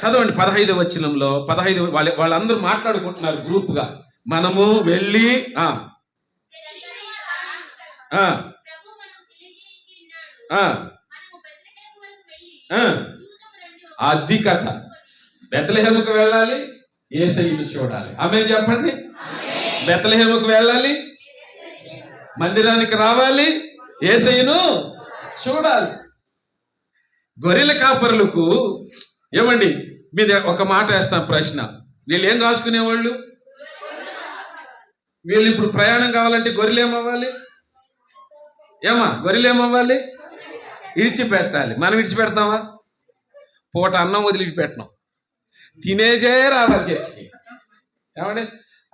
చదవండి 15వ వచనంలో. 15 వాళ్ళందరూ మాట్లాడుకుంటున్నారు గ్రూప్గా. మనము వెళ్ళి అది కథ. బెత్లెహేముకు వెళ్ళాలి, యేసయ్యను చూడాలి. ఆమేన్ చెప్పండి. బెత్లెహేముకు వెళ్ళాలి, మందిరానికి రావాలి, యేసయ్యను చూడాలి. గొర్రెల కాపరులకు ఏమండి, మీద ఒక మాట వేస్తాం ప్రశ్న. వీళ్ళు ఏం రాసుకునేవాళ్ళు? వీళ్ళు ఇప్పుడు ప్రయాణం కావాలంటే గొర్రెలు ఏమవ్వాలి? గొర్రెలు ఏమవ్వాలి? విడిచిపెట్టాలి. మనం విడిచిపెడతామా? పూట అన్నం వదిలిపెట్టినాం, తినేసే రావాలి చర్చికి. ఏమండి,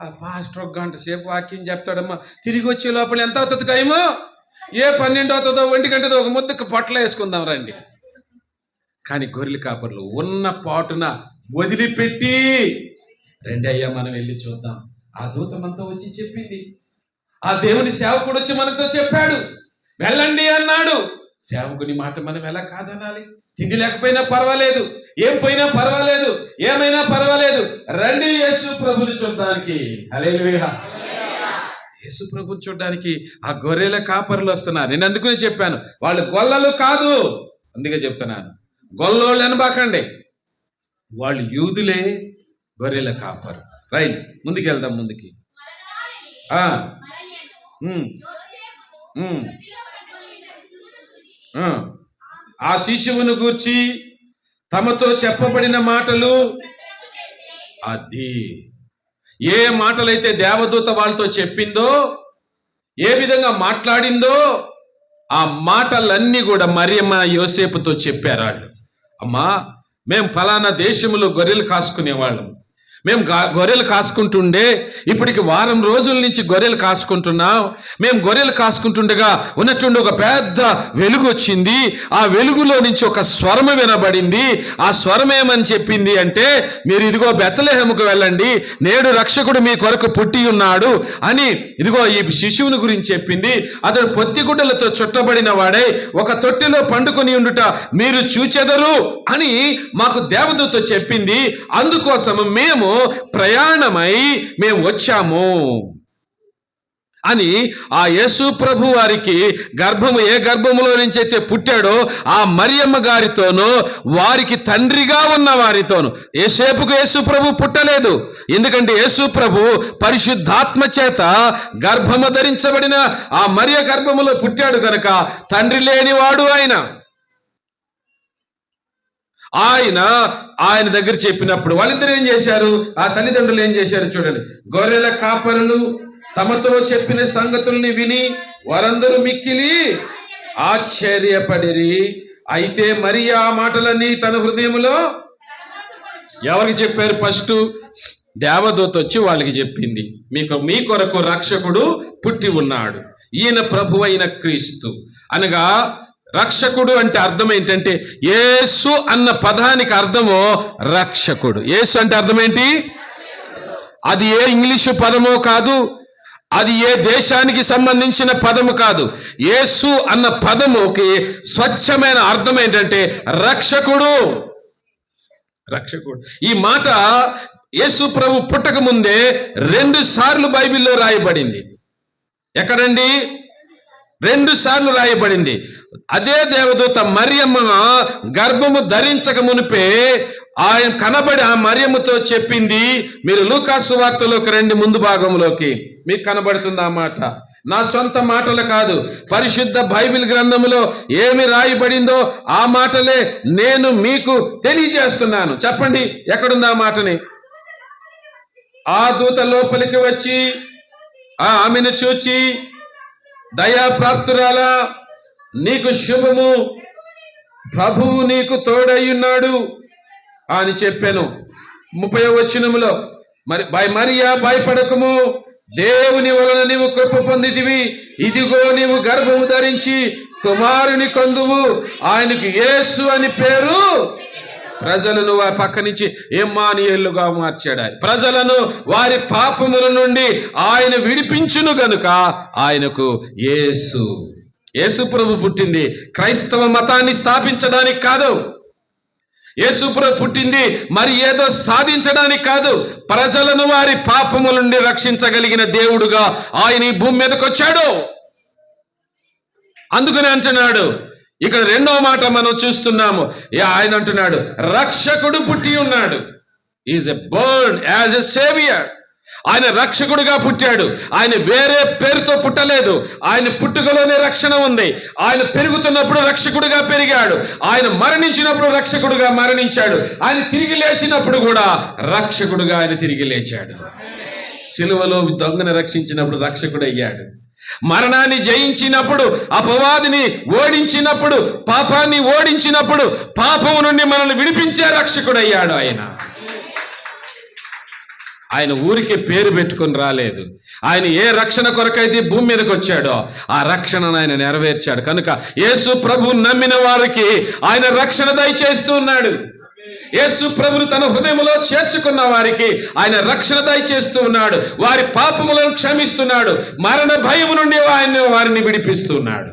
ఆ పాస్టర్ 1 గంట సేపు వాక్యం చెప్తాడమ్మా, తిరిగి వచ్చే లోపల ఎంత అవుతుంది టైము? 12 అవుతుందో 1 గంటదో ఒక ముద్దకు పొట్టలు వేసుకుందాం రండి. కానీ గొర్రెల కాపర్లు ఉన్న పాటున వదిలిపెట్టి, రండి అయ్యా మనం వెళ్ళి చూద్దాం. ఆ దూత మనతో వచ్చి చెప్పింది, ఆ దేవుని సేవకుడు వచ్చి మనతో చెప్పాడు, వెళ్ళండి అన్నాడు. సేవకుని మాట మనం ఎలా కాదనాలి? తిండి లేకపోయినా పర్వాలేదు, ఏం పోయినా పర్వాలేదు, ఏమైనా పర్వాలేదు, రండి యేసు ప్రభుని చూడడానికి. హల్లెలూయా. యేసు ప్రభుని చూడడానికి ఆ గొర్రెల కాపరులు వస్తున్నారు. నేను అందుకనే చెప్పాను, వాళ్ళు గొల్లలు కాదు. అందుకే చెప్తున్నాను, గొల్లోళ్ళు అనబాకండి, వాళ్ళు యూదులే, గొర్రెల కాపరు. రైట్, ముందుకు వెళ్దాం. ముందుకి ఆ శిశువును గూర్చి తమతో చెప్పబడిన మాటలు, అది ఏ మాటలైతే దేవదూత వాళ్ళతో చెప్పిందో, ఏ విధంగా మాట్లాడిందో, ఆ మాటలన్నీ కూడా మరియమ్మ యోసేపుతో చెప్పారు. వాళ్ళు, అమ్మా మేము ఫలానా దేశంలో గొర్రెలు కాసుకునేవాళ్ళం, మేము గొర్రెలు కాసుకుంటుండే ఇప్పటికి 1 వారం రోజుల నుంచి గొర్రెలు కాసుకుంటున్నాం. మేము గొర్రెలు కాసుకుంటుండగా ఉన్నట్టుండి ఒక పెద్ద వెలుగు వచ్చింది. ఆ వెలుగులో నుంచి ఒక స్వరము వినబడింది. ఆ స్వరం ఏమని చెప్పింది అంటే, మీరు ఇదిగో బెత్లెహేముకు వెళ్ళండి, నేడు రక్షకుడు మీ కొరకు పుట్టి ఉన్నాడు అని ఇదిగో ఈ శిశువుని గురించి చెప్పింది. అతడు పొత్తిగుడ్డలతో చుట్టబడిన వాడై ఒక తొట్టిలో పండుకొని ఉండుట మీరు చూచెదరు అని మాకు దేవదూత చెప్పింది. అందుకోసం మేము ప్రయాణమై మేము వచ్చాము అని ఆ యేసు ప్రభు వారికి గర్భము, ఏ గర్భములో నుంచి అయితే పుట్టాడో ఆ మరియమ్మ గారితోనూ వారికి తండ్రిగా ఉన్న వారితోనూ. యేసేపుకు యేసు ప్రభు పుట్టలేదు, ఎందుకంటే యేసు ప్రభు పరిశుద్ధాత్మ చేత గర్భము ధరించబడిన ఆ మరియ గర్భములో పుట్టాడు కనుక తండ్రి లేనివాడు ఆయన దగ్గర చెప్పినప్పుడు వాళ్ళిద్దరు ఏం చేశారు, ఆ తల్లిదండ్రులు ఏం చేశారు చూడండి. గొర్రెల కాపరులు తమతో చెప్పిన సంగతుల్ని విని వారందరూ మిక్కిలి ఆశ్చర్యపడిరి. అయితే మరి ఆ మాటలన్నీ తన హృదయములో ఎవరికి చెప్పారు? ఫస్ట్ దేవదూత వచ్చి వాళ్ళకి చెప్పింది, మీ కొరకు రక్షకుడు పుట్టి ఉన్నాడు, ఈయన ప్రభువైన క్రీస్తు. అనగా రక్షకుడు అంటే అర్థం ఏంటంటే, యేసు అన్న పదానికి అర్థము రక్షకుడు. యేసు అంటే అర్థం ఏంటి? అది ఏ ఇంగ్లీషు పదమో కాదు, అది ఏ దేశానికి సంబంధించిన పదము కాదు. యేసు అన్న పదముకి స్వచ్ఛమైన అర్థం ఏంటంటే రక్షకుడు. రక్షకుడు. ఈ మాట యేసు ప్రభు పుట్టక ముందే 2 సార్లు బైబిల్లో రాయబడింది. ఎక్కడండి? 2 సార్లు రాయబడింది. అదే దేవదూత మరియమ్మ గర్భము ధరించక మునిపే ఆయన కనబడి ఆ మరియమ్మతో చెప్పింది. మీరు లూకాసు వార్తలోకి రండి, ముందు భాగంలోకి మీకు కనబడుతుంది ఆ మాట. నా సొంత మాటలు కాదు, పరిశుద్ధ బైబిల్ గ్రంథములో ఏమి రాయబడిందో ఆ మాటలే నేను మీకు తెలియజేస్తున్నాను. చెప్పండి, ఎక్కడుంది ఆ మాటని? ఆ దూత లోపలికి వచ్చి ఆమెను చూచి, దయాప్రాప్తురాలా, నీకు శుభము, ప్రభువు నీకు తోడై ఉన్నాడు, అని చెప్పాను. 30వ వచనములో మరియా భయపడకము, దేవుని వలన నీవు కృప పొందితివి, ఇదిగో నీవు గర్భము ధరించి కుమారుని కందువు, ఆయనకు యేసు అని పేరు. ప్రజలను వారి పక్క నుంచి ఇమ్మానుయేలుగా మార్చాడు. ఆయన ప్రజలను వారి పాపముల నుండి ఆయన విడిపించును గనుక ఆయనకు యేసు. యేసు ప్రభు పుట్టింది క్రైస్తవ మతాన్ని స్థాపించడానికి కాదు. యేసు ప్రభు పుట్టింది మరి ఏదో సాధించడానికి కాదు. ప్రజలను వారి పాపముల నుండి రక్షించగలిగిన దేవుడుగా ఆయన ఈ భూమి మీదకి వచ్చాడు. అందుకని అంటున్నాడు, ఇక్కడ రెండో మాట మనం చూస్తున్నాము. ఆయన అంటున్నాడు, రక్షకుడు పుట్టి ఉన్నాడు. Is a Born as a saviour. ఆయన రక్షకుడుగా పుట్టాడు. ఆయన వేరే పేరుతో పుట్టలేదు. ఆయన పుట్టుకలోనే రక్షణ ఉంది. ఆయన పెరుగుతున్నప్పుడు రక్షకుడుగా పెరిగాడు. ఆయన మరణించినప్పుడు రక్షకుడుగా మరణించాడు. ఆయన తిరిగి లేచినప్పుడు కూడా రక్షకుడుగా ఆయన తిరిగి లేచాడు. సిలువలో దొంగను రక్షించినప్పుడు రక్షకుడు అయ్యాడు. మరణాన్ని జయించినప్పుడు, అపవాదిని ఓడించినప్పుడు, పాపాన్ని ఓడించినప్పుడు, పాపము నుండి మనల్ని విడిపించే రక్షకుడయ్యాడు ఆయన. ఆయన ఊరికే పేరు పెట్టుకొని రాలేదు. ఆయన ఏ రక్షణ కొరకైతే భూమి మీదకి వచ్చాడో ఆ రక్షణను ఆయన నెరవేర్చాడు. కనుక యేసు ప్రభువు నమ్మిన వారికి ఆయన రక్షణ దయచేస్తూ ఉన్నాడు. యేసు ప్రభువును తన హృదయంలో చేర్చుకున్న వారికి ఆయన రక్షణ దయచేస్తూ ఉన్నాడు. వారి పాపములను క్షమిస్తున్నాడు. మరణ భయం నుండి వారిని విడిపిస్తున్నాడు.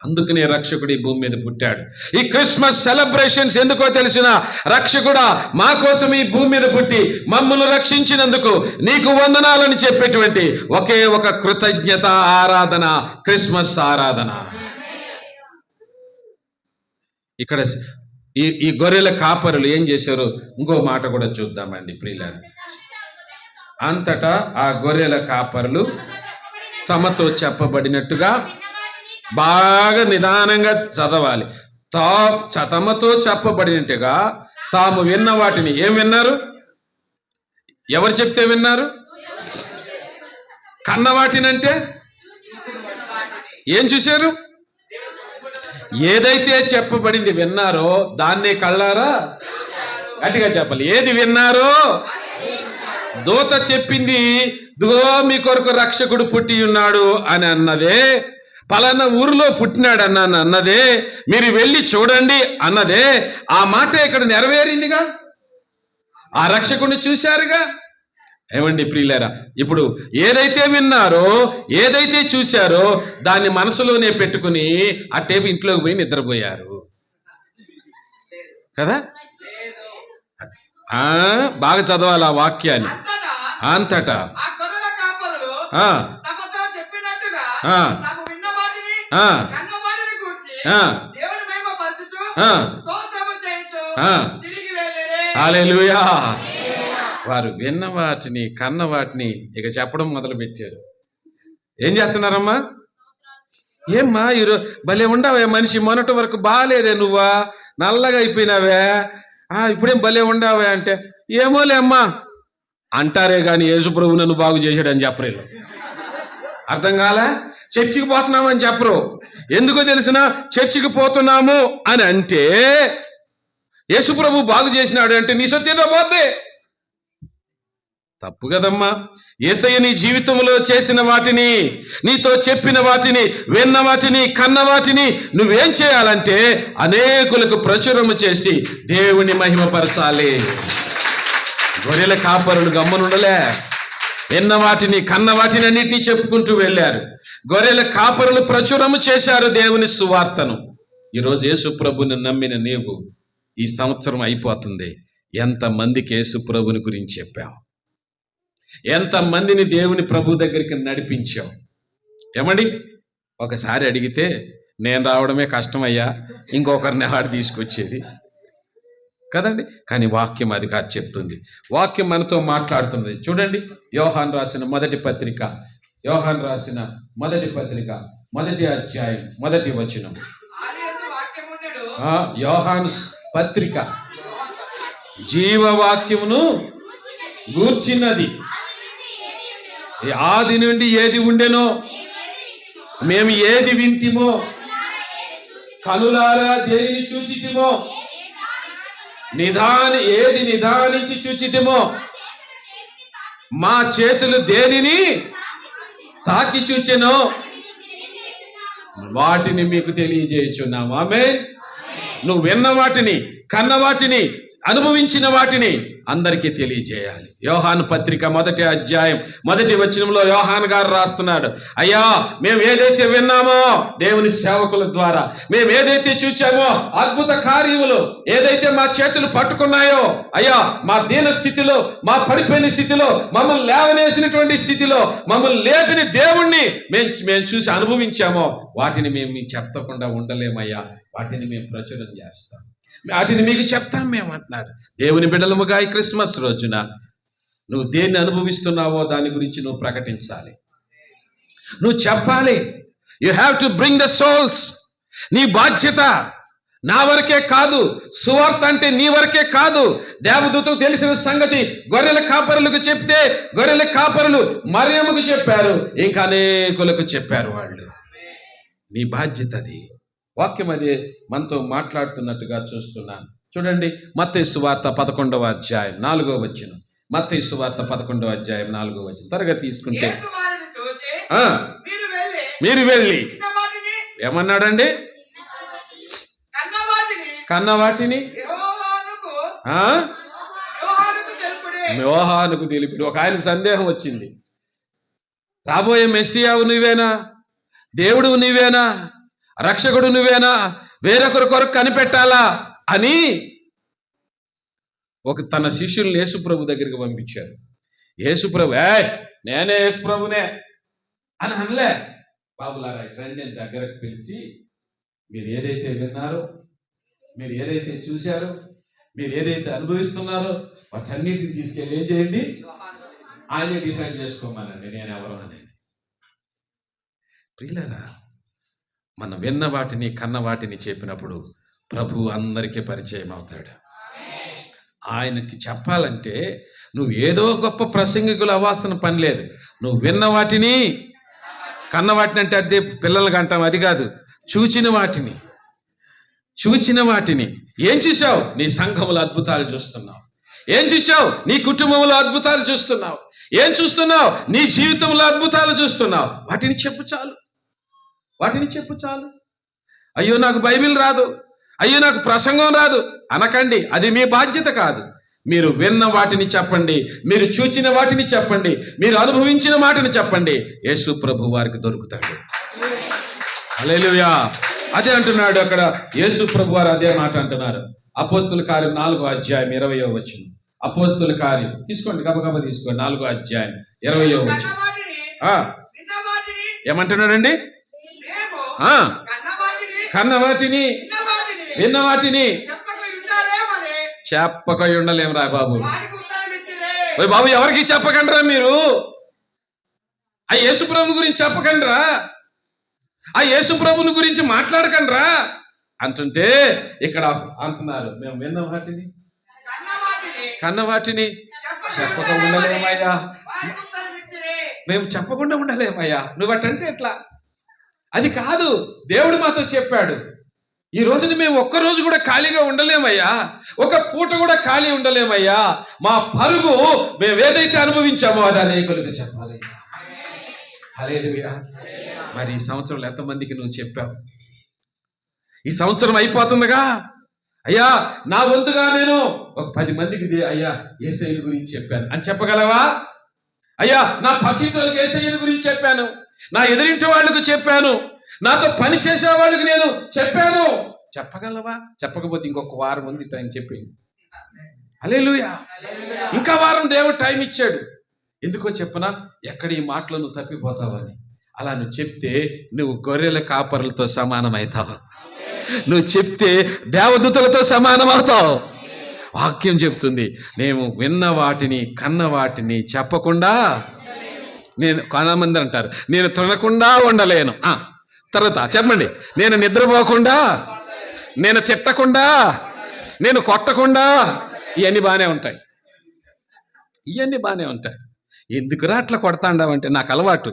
అందుకనే రక్షకుడు ఈ భూమి మీద పుట్టాడు. ఈ క్రిస్మస్ సెలబ్రేషన్స్ ఎందుకో తెలిసిన, రక్షకుడా మా కోసం ఈ భూమి మీద పుట్టి మమ్మల్ని రక్షించినందుకు నీకు వందనాలని చెప్పేటువంటి ఒకే ఒక కృతజ్ఞత ఆరాధన, క్రిస్మస్ ఆరాధన. ఇక్కడ ఈ గొర్రెల కాపరులు ఏం చేశారు? ఇంకో మాట కూడా చూద్దామండి ప్రియులారా. అంతటా ఆ గొర్రెల కాపరులు తమతో చెప్పబడినట్టుగా, బాగా నిదానంగా చదవాలి. తమతో చెప్పబడినట్టుగా తాము విన్న వాటిని ఏం విన్నారు? ఎవరు చెప్తే విన్నారు? కన్న వాటినంటే ఏం చూశారు? ఏదైతే చెప్పబడింది విన్నారో దాన్నే కళ్ళారా, గట్టిగా చెప్పాలి, ఏది విన్నారో. దూత చెప్పింది, దో మీ కొరకు రక్షకుడు పుట్టి ఉన్నాడు అని అన్నదే, పలానా ఊరిలో పుట్టినాడు అన్నదే, మీరు వెళ్ళి చూడండి అన్నదే. ఆ మాట ఇక్కడ నెరవేరిందిగా. ఆ రక్షకుడిని చూశారుగా. ఏమండి ప్రియులారా, ఇప్పుడు ఏదైతే విన్నారో, ఏదైతే చూశారో దాన్ని మనసులోనే పెట్టుకుని అట్టేపు ఇంట్లోకి పోయి నిద్రపోయారు కదా. బాగా చదవాలి ఆ వాక్యాన్ని. అంతటా హల్లెలూయా. వారు విన్న వాటిని, కన్న వాటిని ఇక చెప్పడం మొదలు పెట్టారు. ఏం చేస్తున్నారమ్మా? ఏమ్మా ఈరోజు భలే ఉండవే మనిషి, మొన్నటి వరకు బాగాలేదే, నువ్వా నల్లగా అయిపోయినావే, ఇప్పుడేం భలే ఉండవే అంటే, ఏమోలే అమ్మా అంటారే కానీ యేసు ప్రభువు నన్ను బాగు చేశాడని చెప్పరు. అర్థం కాలే? చర్చికి పోతున్నామని చెప్పరు. ఎందుకో తెలిసిన, చర్చికి పోతున్నాము అని అంటే యేసు ప్రభు బాగు చేసినాడు అంటే నీ సత్యంలో పోద్ది. తప్పు కదమ్మా. యేసయ్య నీ జీవితంలో చేసిన వాటిని, నీతో చెప్పిన వాటిని, విన్న వాటిని, కన్న వాటిని నువ్వేం చేయాలంటే అనేకులకు ప్రచురము చేసి దేవుని మహిమపరచాలి. గొర్రెల కాపరులు గమ్మునుండలే. విన్న వాటిని, కన్న వాటిని అన్నిటినీ చెప్పుకుంటూ వెళ్ళారు. గొర్రెల కాపరులు ప్రచురము చేశారు దేవుని సువార్తను. ఈరోజు యేసు ప్రభుని నమ్మిన నీవు ఈ సంవత్సరం అయిపోతుంది, ఎంతమందికి యేసు ప్రభుని గురించి చెప్పావు? ఎంతమందిని దేవుని ప్రభు దగ్గరికి నడిపించావు? ఏమండి, ఒకసారి అడిగితే నేను రావడమే కష్టమయ్యా, ఇంకొకరిని ఆడ తీసుకొచ్చేది కదండి. కానీ వాక్యం అది కాదు చెప్తుంది. వాక్యం మనతో మాట్లాడుతున్నది. చూడండి, యోహాను రాసిన మొదటి పత్రిక, మొదటి అధ్యాయం 1వ వచనం. యోహాను పత్రిక జీవవాక్యమును గూర్చినది. ఆది నుండి ఏది ఉండెనో, మేము ఏది వింటిమో, కనులారా దేనిని చూచితిమో, ఏది నిదానించి చూచితిమో, మా చేతులు దేనిని తాకి చూచెనో వాటిని మీకు తెలియజేయుచున్నాము. ఆమేన్. నువ్వు విన్న వాటిని, కన్న వాటిని, అనుభవించిన వాటిని అందరికీ తెలియజేయాలి. యోహాను పత్రిక 1వ అధ్యాయం 1వ వచనంలో యోహాను గారు రాస్తున్నాడు, అయ్యా మేము ఏదైతే విన్నామో దేవుని సేవకుల ద్వారా, మేము ఏదైతే చూచామో అద్భుత కార్యములు ఏదైతే మా చేతులు పట్టుకున్నాయో, అయ్యా మా దీన స్థితిలో, మా పడిపోయిన స్థితిలో, మమ్మల్ని లేవనేసినటువంటి స్థితిలో మమ్మల్ని లేపిన దేవుణ్ణి మేము చూసి అనుభవించామో వాటిని మేము మీకు చెప్పకుండా ఉండలేమయ్యా, వాటిని మేము ప్రచురం చేస్తాం, వాటిని మీకు చెప్తాం మేము అంటున్నాడు. దేవుని బిడ్డలముగా ఈ క్రిస్మస్ రోజున నువ్వు దేన్ని అనుభవిస్తున్నావో దాని గురించి నువ్వు ప్రకటించాలి, నువ్వు చెప్పాలి. You have to bring the souls. నీ బాధ్యత. నా వరకే కాదు, సువార్త అంటే నీ వరకే కాదు. దేవదూతకు తెలిసిన సంగతి గొర్రెల కాపరులకు చెప్తే గొర్రెల కాపరులు మరియమ్మకు చెప్పారు, ఇంకా అనేకులకు చెప్పారు వాళ్ళు. నీ బాధ్యత అది. వాక్యం అదే మనతో మాట్లాడుతున్నట్టుగా చూస్తున్నాను. చూడండి, మత్తయి సువార్త 11వ అధ్యాయం 4వ వచనం. మత్తయి సువార్త 11వ అధ్యాయం 4వ వచనం త్వరగా తీసుకుంటే, మీరు వెళ్ళి ఏమన్నాడండి? కన్న వాటిని యోహానుకు తెలిపి. ఒక ఆయనకు సందేహం వచ్చింది, రాబోయే మెస్సియావు నువ్వేనా? దేవుడు నువ్వేనా? రక్షకుడు నువ్వేనా? వేరొకరి కొరకు కనిపెట్టాలా అని తన శిష్యుల్ని యేసుప్రభు దగ్గరికి పంపించారు. యేసుప్రభు నేనే యేసుప్రభునే అని అనలే. బాబులారా రండి అని దగ్గరకు పిలిచి, మీరు ఏదైతే విన్నారో, మీరు ఏదైతే చూశారో, మీరు ఏదైతే అనుభవిస్తున్నారో వాటన్నిటిని తీసుకెళ్ళి ఏం చేయండి, ఆయనే డిసైడ్ చేసుకోమనండి నేను ఎవరు అనేది. ప్రియులారా, మనం విన్న వాటిని, కన్న వాటిని చెప్పినప్పుడు ప్రభు అందరికీ పరిచయం అవుతాడు. ఆయనకి చెప్పాలంటే నువ్వు ఏదో గొప్ప ప్రసంగికులు అవ్వాల్సిన పని లేదు. నువ్వు విన్న వాటిని, కన్న వాటిని అంటే అదే పిల్లలకి అంటాం, అది కాదు. చూచిన వాటిని. ఏం చూసావు? నీ సంఘములో అద్భుతాలు చూస్తున్నావు. ఏం చూచావు? నీ కుటుంబంలో అద్భుతాలు చూస్తున్నావు. ఏం చూస్తున్నావు? నీ జీవితంలో అద్భుతాలు చూస్తున్నావు. వాటిని చెప్పు చాలు. అయ్యో నాకు బైబిల్ రాదు, అయ్యో నాకు ప్రసంగం రాదు అనకండి. అది మీ బాధ్యత కాదు. మీరు విన్న వాటిని చెప్పండి, మీరు చూచిన వాటిని చెప్పండి, మీరు అనుభవించిన వాటిని చెప్పండి. యేసు ప్రభు వారికి దొరుకుతాడు. హల్లెలూయా. అదే అంటున్నాడు అక్కడ యేసు ప్రభు వారు, అదే మాట అంటున్నారు. అపోస్తుల కార్యం 4వ అధ్యాయం 20వ వచనం. అపోస్తుల కార్యం తీసుకోండి, గబగబా తీసుకోండి. 4వ అధ్యాయం 20వ వచనం ఏమంటున్నాడండి? కన్న వాటిని, విన్న వాటిని చెప్పక ఉండలేం రా బాబు. బాబు ఎవరికి చెప్పకండిరా మీరు? ఆ యేసుప్రభు గురించి చెప్పకండిరా, ఆ యేసుప్రభుని గురించి మాట్లాడకండిరా అంటుంటే ఇక్కడ అంటున్నారు, మేము విన్న వాటిని, కన్న వాటిని చెప్పక ఉండలేమయ్యా, మేము చెప్పకుండా ఉండలేమయ్యా. నువ్వు అటంటే ఎట్లా? అది కాదు, దేవుడు మాతో చెప్పాడు. ఈ రోజుని మేము ఒక్కరోజు కూడా ఖాళీగా ఉండలేమయ్యా, ఒక పూట కూడా ఖాళీ ఉండలేమయ్యా. మా పరుగు మేము ఏదైతే అనుభవించామో అది అనేకులకు చెప్పాలయ్యా. హల్లెలూయా. మరి ఈ సంవత్సరంలో ఎంతమందికి నువ్వు చెప్పావు? ఈ సంవత్సరం అయిపోతుందిగా, అయ్యా నా వంతుగా నేను ఒక 10 మందికి అయ్యా యేసయ్య గురించి చెప్పాను అని చెప్పగలవా? అయ్యా నా పక్కింటి యేసయ్య గురించి చెప్పాను, నా ఎదురింటి వాళ్ళకు చెప్పాను, నాతో పని చేసే వాళ్ళకి నేను చెప్పాను, చెప్పగలవా? చెప్పకపోతే ఇంకొక వారం ఉంది టైం చెప్పి. హల్లెలూయా. ఇంకా వారం దేవుడు టైం ఇచ్చాడు. ఎందుకో చెప్పనా? ఎక్కడ ఈ మాటలు నువ్వు తప్పిపోతావని. అలా నువ్వు చెప్తే నువ్వు గొర్రెల కాపరులతో సమానమవుతావు. నువ్వు చెప్తే దేవదూతలతో సమానం అవుతావు. వాక్యం చెప్తుంది, నేను విన్న వాటిని, కన్న వాటిని చెప్పకుండా నేను, కొంతమంది అంటారు నేను తినకుండా ఉండలేను. తర్వాత చెప్పండి, నేను నిద్రపోకుండా, నేను తిట్టకుండా, నేను కొట్టకుండా, ఇవన్నీ బాగానే ఉంటాయి. ఎందుకురా అట్లా కొడతాండావంటే నాకు అలవాటు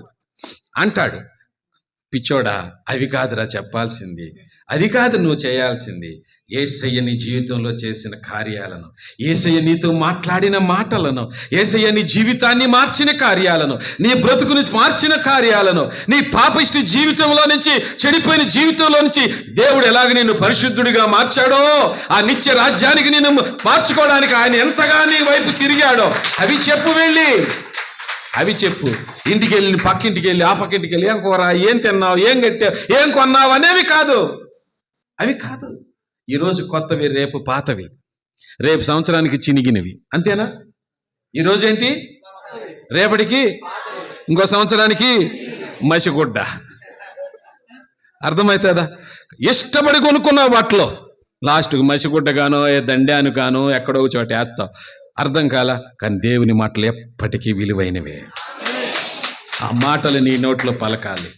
అంటాడు. పిచ్చోడా, అవి కాదురా చెప్పాల్సింది, అది కాదు నువ్వు చేయాల్సింది. యేసయ్య నీ జీవితంలో చేసిన కార్యాలను, యేసయ్య నీతో మాట్లాడిన మాటలను, యేసయ్య నీ జీవితాన్ని మార్చిన కార్యాలను, నీ బ్రతుకుని మార్చిన కార్యాలను, నీ పాపిష్టి జీవితంలో నుంచి, చెడిపోయిన జీవితంలో నుంచి దేవుడు ఎలాగ నిన్ను పరిశుద్ధుడిగా మార్చాడో, ఆ నిత్య రాజ్యానికి నిన్ను మార్చుకోవడానికి ఆయన ఎంతగా నీ వైపు తిరిగాడో అవి చెప్పు. వెళ్ళి అవి చెప్పు. ఇంటికి వెళ్ళి, పక్కింటికి వెళ్ళి, ఆ పక్కింటికి వెళ్ళి, ఏం కూర, ఏం తిన్నావు, ఏం కట్టావు, ఏం కొన్నావు అనేవి కాదు. అవి కాదు. ఈరోజు కొత్తవి, రేపు పాతవి, రేపు సంవత్సరానికి చినిగినవి. అంతేనా? ఈరోజు ఏంటి, రేపటికి, ఇంకో సంవత్సరానికి మసిగుడ్డ. అర్థమవుతుందా? ఇష్టపడి కొనుక్కున్న వాటిలో లాస్ట్కు మసిగుడ్డగానో, దండాను గానో ఎక్కడో ఒక చోట వేస్తావు. అర్థం కాల. కానీ దేవుని మాటలు ఎప్పటికీ విలువైనవే. ఆ మాటలు నీ నోట్లో పలకాలి.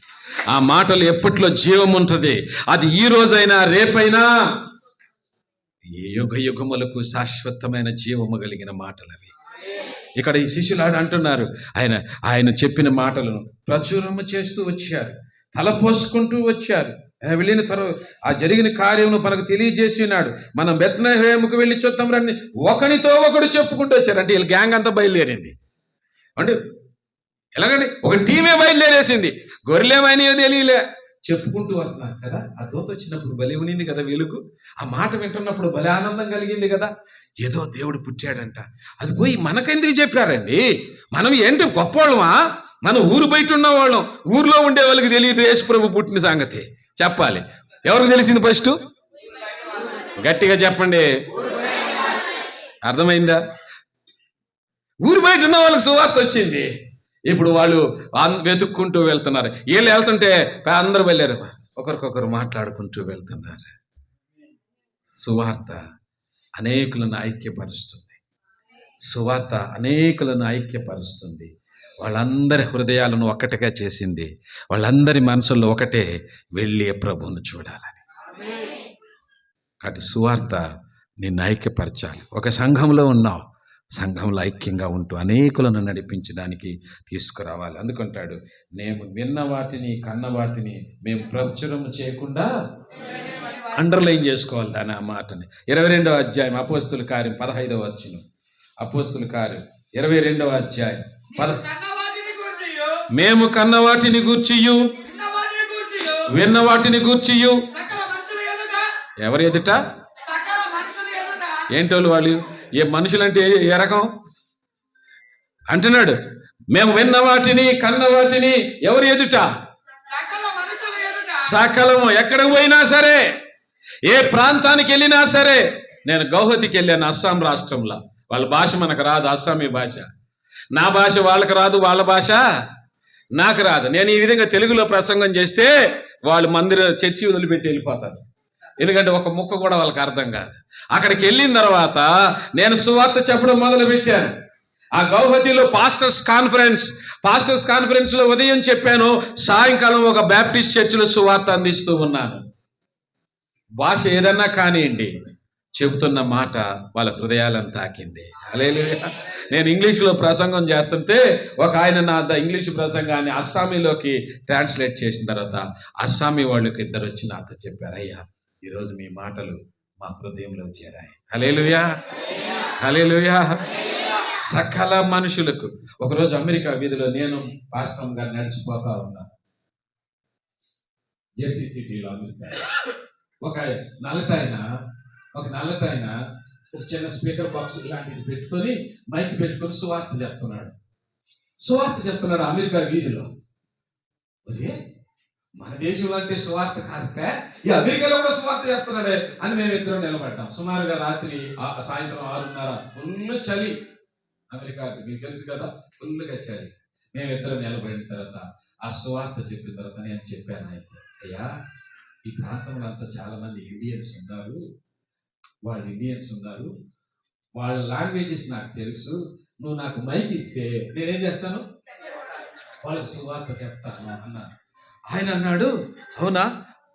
ఆ మాటలు ఎప్పట్లో జీవం ఉంటుంది. అది ఈ రోజైనా రేపైనా ఏ యుగ యుగములకు శాశ్వతమైన జీవము కలిగిన మాటలు అవి. ఇక్కడ ఈ శిష్యులు అంటున్నారు, ఆయన చెప్పిన మాటలను ప్రచురము చేస్తూ వచ్చారు, తలపోసుకుంటూ వచ్చారు. వెళ్ళిన తర్వాత ఆ జరిగిన కార్యమును మనకు తెలియజేసినాడు. మనం బెత్లెహేముకు వెళ్ళి చూద్దాం రండి. ఒకనితో ఒకడు చెప్పుకుంటూ వచ్చారు. అంటే వీళ్ళ గ్యాంగ్ అంతా బయలుదేరింది. అంటే ఎలాగండి, ఒక టీమే బయలుదేరేసింది. గొర్రెలేమైనాయో తెలియలే, చెప్పుకుంటూ వస్తున్నారు కదా. ఆ దూత వచ్చినప్పుడు బలి ఉనింది కదా వీళ్ళకు. ఆ మాట వింటున్నప్పుడు బలి ఆనందం కలిగింది కదా. ఏదో దేవుడు పుట్టాడంట. అది పోయి మనకెందుకు చెప్పారండి? మనం ఏంటి గొప్పవాళ్ళమా? మనం ఊరు బయట ఉన్న వాళ్ళం. ఊర్లో ఉండే వాళ్ళకి తెలియదు యేసుప్రభు పుట్టిన సంగతి. చెప్పాలి. ఎవరికి తెలిసింది ఫస్ట్? గట్టిగా చెప్పండి. అర్థమైందా? ఊరు బయట ఉన్న వాళ్ళకి సువార్త వచ్చింది. ఇప్పుడు వాళ్ళు వెతుక్కుంటూ వెళ్తున్నారు. వీళ్ళు వెళ్తుంటే అందరూ వెళ్ళారు, ఒకరికొకరు మాట్లాడుకుంటూ వెళ్తున్నారు. సువార్త అనేకులను ఐక్యపరుస్తుంది. సువార్త అనేకులను ఐక్యపరుస్తుంది. వాళ్ళందరి హృదయాలను ఒక్కటిగా చేసింది. వాళ్ళందరి మనసుల్లో ఒకటే, వెళ్ళి ప్రభువును చూడాలని. కాబట్టి సువార్త నిన్ను ఐక్యపరచాలి. ఒక సంఘంలో ఉన్నావు, సంఘంలో ఐక్యంగా ఉంటూ అనేకులను నడిపించడానికి తీసుకురావాలి. అందుకుంటాడు, నేను విన్న వాటిని, కన్న వాటిని మేము ప్రచురము చేయకుండా, అండర్లైన్ చేసుకోవాలి దాని ఆ మాటని. 22వ అధ్యాయం అపోస్తుల కార్యం 15వ వచనం. అపోస్తుల కార్యం 22వ అధ్యాయం మేము కన్న వాటిని గూర్చియు విన్న వాటిని గూర్చియు. ఎవరి ఎదుట? ఏంటోళ్ళు వాళ్ళు? ఏ మనుషులంటే ఏ రకం అంటున్నాడు. మేము విన్న వాటిని, కన్న వాటిని ఎవరి ఎదుట? సకలము. ఎక్కడికి పోయినా సరే, ఏ ప్రాంతానికి వెళ్ళినా సరే. నేను గౌహతికి వెళ్ళాను, అస్సాం రాష్ట్రంలో. వాళ్ళ భాష మనకు రాదు, అస్సామీ భాష. నా భాష వాళ్ళకి రాదు, వాళ్ళ భాష నాకు రాదు. నేను ఈ విధంగా తెలుగులో ప్రసంగం చేస్తే వాళ్ళు చర్చి వదిలిపెట్టి వెళ్ళిపోతారు. ఎందుకంటే ఒక ముక్క కూడా వాళ్ళకి అర్థం కాదు. అక్కడికి వెళ్ళిన తర్వాత నేను సువార్త చెప్పడం మొదలు పెట్టాను. ఆ గౌహతిలో పాస్టర్స్ కాన్ఫరెన్స్ లో ఉదయం చెప్పాను, సాయంకాలం ఒక బ్యాప్టిస్ట్ చర్చిలో సువార్త అందిస్తూ ఉన్నాను. భాష ఏదన్నా కానివ్వండి, చెబుతున్న మాట వాళ్ళ హృదయాలను తాకింది. హల్లెలూయా. నేను ఇంగ్లీష్లో ప్రసంగం చేస్తుంటే ఒక ఆయన నా ఇంగ్లీష్ ప్రసంగాన్ని అస్సామీలోకి ట్రాన్స్లేట్ చేసిన తర్వాత అస్సామీ వాళ్ళకి ఇద్దరు వచ్చి నాతో చెప్పారు, అయ్యా ఈరోజు మీ మాటలు మా హృదయంలో చేరాయి. హల్లెలూయా, హల్లెలూయా. సకల మనుషులకు. ఒకరోజు అమెరికా వీధిలో నేను పాస్టర్ గారు నడిచిపోతా ఉన్నా, జెర్సీ సిటీలో అమెరికా. ఒక నల్లటాయన ఒక చిన్న స్పీకర్ బాక్స్ ఇలాంటిది పెట్టుకొని, మైక్ పెట్టుకొని సువార్త చెప్తున్నాడు అమెరికా వీధిలో. అదే మన దేశంలో అంటే సువార్త కాకపోతే ఈ అమెరికాలో కూడా సువార్త చెప్తున్నాడే అని మేము ఇద్దరం నిలబడ్డాం. సుమారుగా రాత్రి సాయంత్రం 6:30, ఫుల్ చలి అమెరికాకి, మీకు తెలుసు కదా, ఫుల్గా చలి. మేమిద్దరం నిలబడిన తర్వాత ఆ సువార్త చెప్పిన తర్వాత నేను చెప్పాను, అయితే అయ్యా ఈ ప్రాంతంలో అంతా చాలా మంది ఇండియన్స్ ఉన్నారు, వాళ్ళ లాంగ్వేజెస్ నాకు తెలుసు. నువ్వు నాకు మైక్ ఇస్తే నేనేం చేస్తాను, వాళ్ళకి సువార్త చెప్తాను అన్నాను. ఆయన అన్నాడు, అవునా,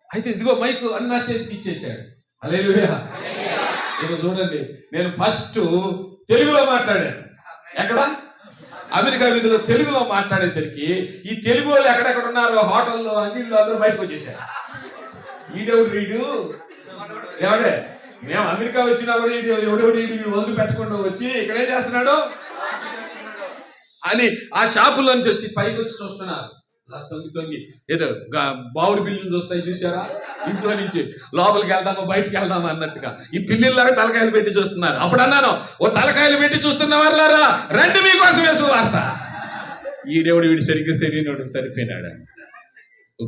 అయితే ఇదిగో మైక్ అన్న చేతికి ఇచ్చేశాడు. హల్లెలూయా. ఇక చూడండి, నేను ఫస్ట్ తెలుగులో మాట్లాడాను. ఎక్కడ? అమెరికా వీధిలో తెలుగులో మాట్లాడేసరికి ఈ తెలుగు వాళ్ళు ఎక్కడెక్కడ ఉన్నారో హోటల్లో, అంగిళ్ళు అందరూ బయటకు వచ్చేసారు. వీడెవడు వీడు ఎవడే మేము అమెరికా వచ్చినా కూడా ఎవడెవడు వీడు వదిలి పెట్టకుండా వచ్చి ఇక్కడే చేస్తున్నాడు అని ఆ షాపుల నుంచి వచ్చి పైకి వచ్చి చూస్తున్నారు. అలా తొంగి ఏదో బావుడి పిల్లలు చూస్తాయి చూసారా, ఇంట్లో నుంచి లోపలికి వెళ్దామా బయటికి వెళ్దామా అన్నట్టుగా ఈ పిల్లల్లాగా తలకాయలు పెట్టి చూస్తున్నారు. అప్పుడు అన్నాను, ఓ తలకాయలు పెట్టి చూస్తున్న వాళ్ళారా రండి మీకోసమే సువార్త. వీడు సరిగ్గా సరిపోయినాడు.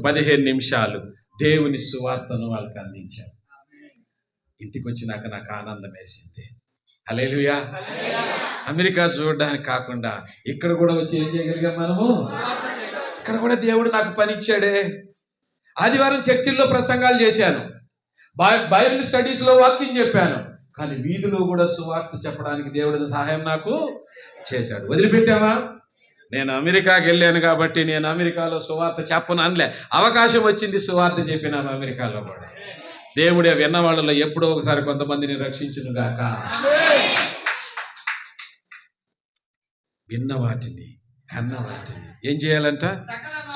15 నిమిషాలు దేవుని సువార్తను వాళ్ళకి అందించారు. ఇంటికి వచ్చినాక నాకు ఆనందం వేసింది. హల్లెలూయా. అమెరికా చూడడానికి కాకుండా ఇక్కడ కూడా వచ్చి ఏం చేయగలిగాం మనము? ఇక్కడ కూడా దేవుడు నాకు పని ఇచ్చాడే. ఆదివారం చర్చిల్లో ప్రసంగాలు చేశాను, బైబిల్ స్టడీస్ లో వాక్యం చెప్పాను, కానీ వీధిలో కూడా సువార్త చెప్పడానికి దేవుడి సహాయం నాకు చేశాడు. వదిలిపెట్టావా? నేను అమెరికాకి వెళ్ళాను కాబట్టి నేను అమెరికాలో సువార్త చెప్పను అనలే. అవకాశం వచ్చింది, సువార్త చెప్పినాను అమెరికాలో కూడా. దేవుడే విన్న వాళ్ళలో ఎప్పుడో ఒకసారి కొంతమందిని రక్షించును గాక. విన్న వాటిని కన్న వాటిని ఏం చేయాలంట?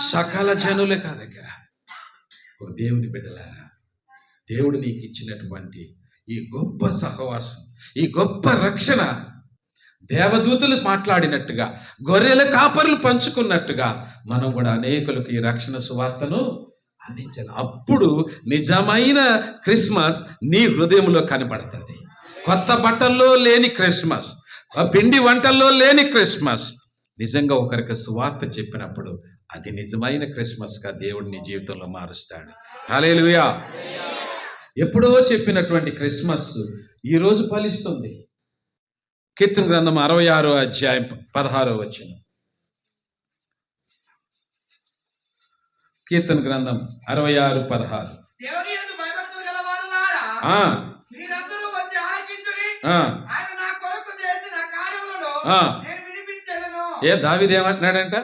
సకల జనులే కా దగ్గర. ఓ దేవుని బిడ్డలారా, దేవుడు నీకు ఇచ్చినటువంటి ఈ గొప్ప సహవాసం, ఈ గొప్ప రక్షణ, దేవదూతలు మాట్లాడినట్టుగా, గొర్రెల కాపరులు పంచుకున్నట్టుగా మనం కూడా అనేకులకు ఈ రక్షణ సువార్తను అందించాలి. అప్పుడు నిజమైన క్రిస్మస్ నీ హృదయంలో కనబడుతుంది. కొత్త బట్టల్లో లేని క్రిస్మస్, పిండి వంటల్లో లేని క్రిస్మస్, నిజంగా ఒకరికి సువార్త చెప్పినప్పుడు అది నిజమైన క్రిస్మస్గా దేవుడు నీ జీవితంలో మారుస్తాడు. హల్లెలూయా. ఎప్పుడో చెప్పినటువంటి క్రిస్మస్ ఈరోజు ఫలిస్తుంది. కీర్తన గ్రంథం 66వ అధ్యాయం 16వ వచనం. కీర్తన గ్రంథం 66:16. ఏ దావీదు ఏమంటున్నాడంట?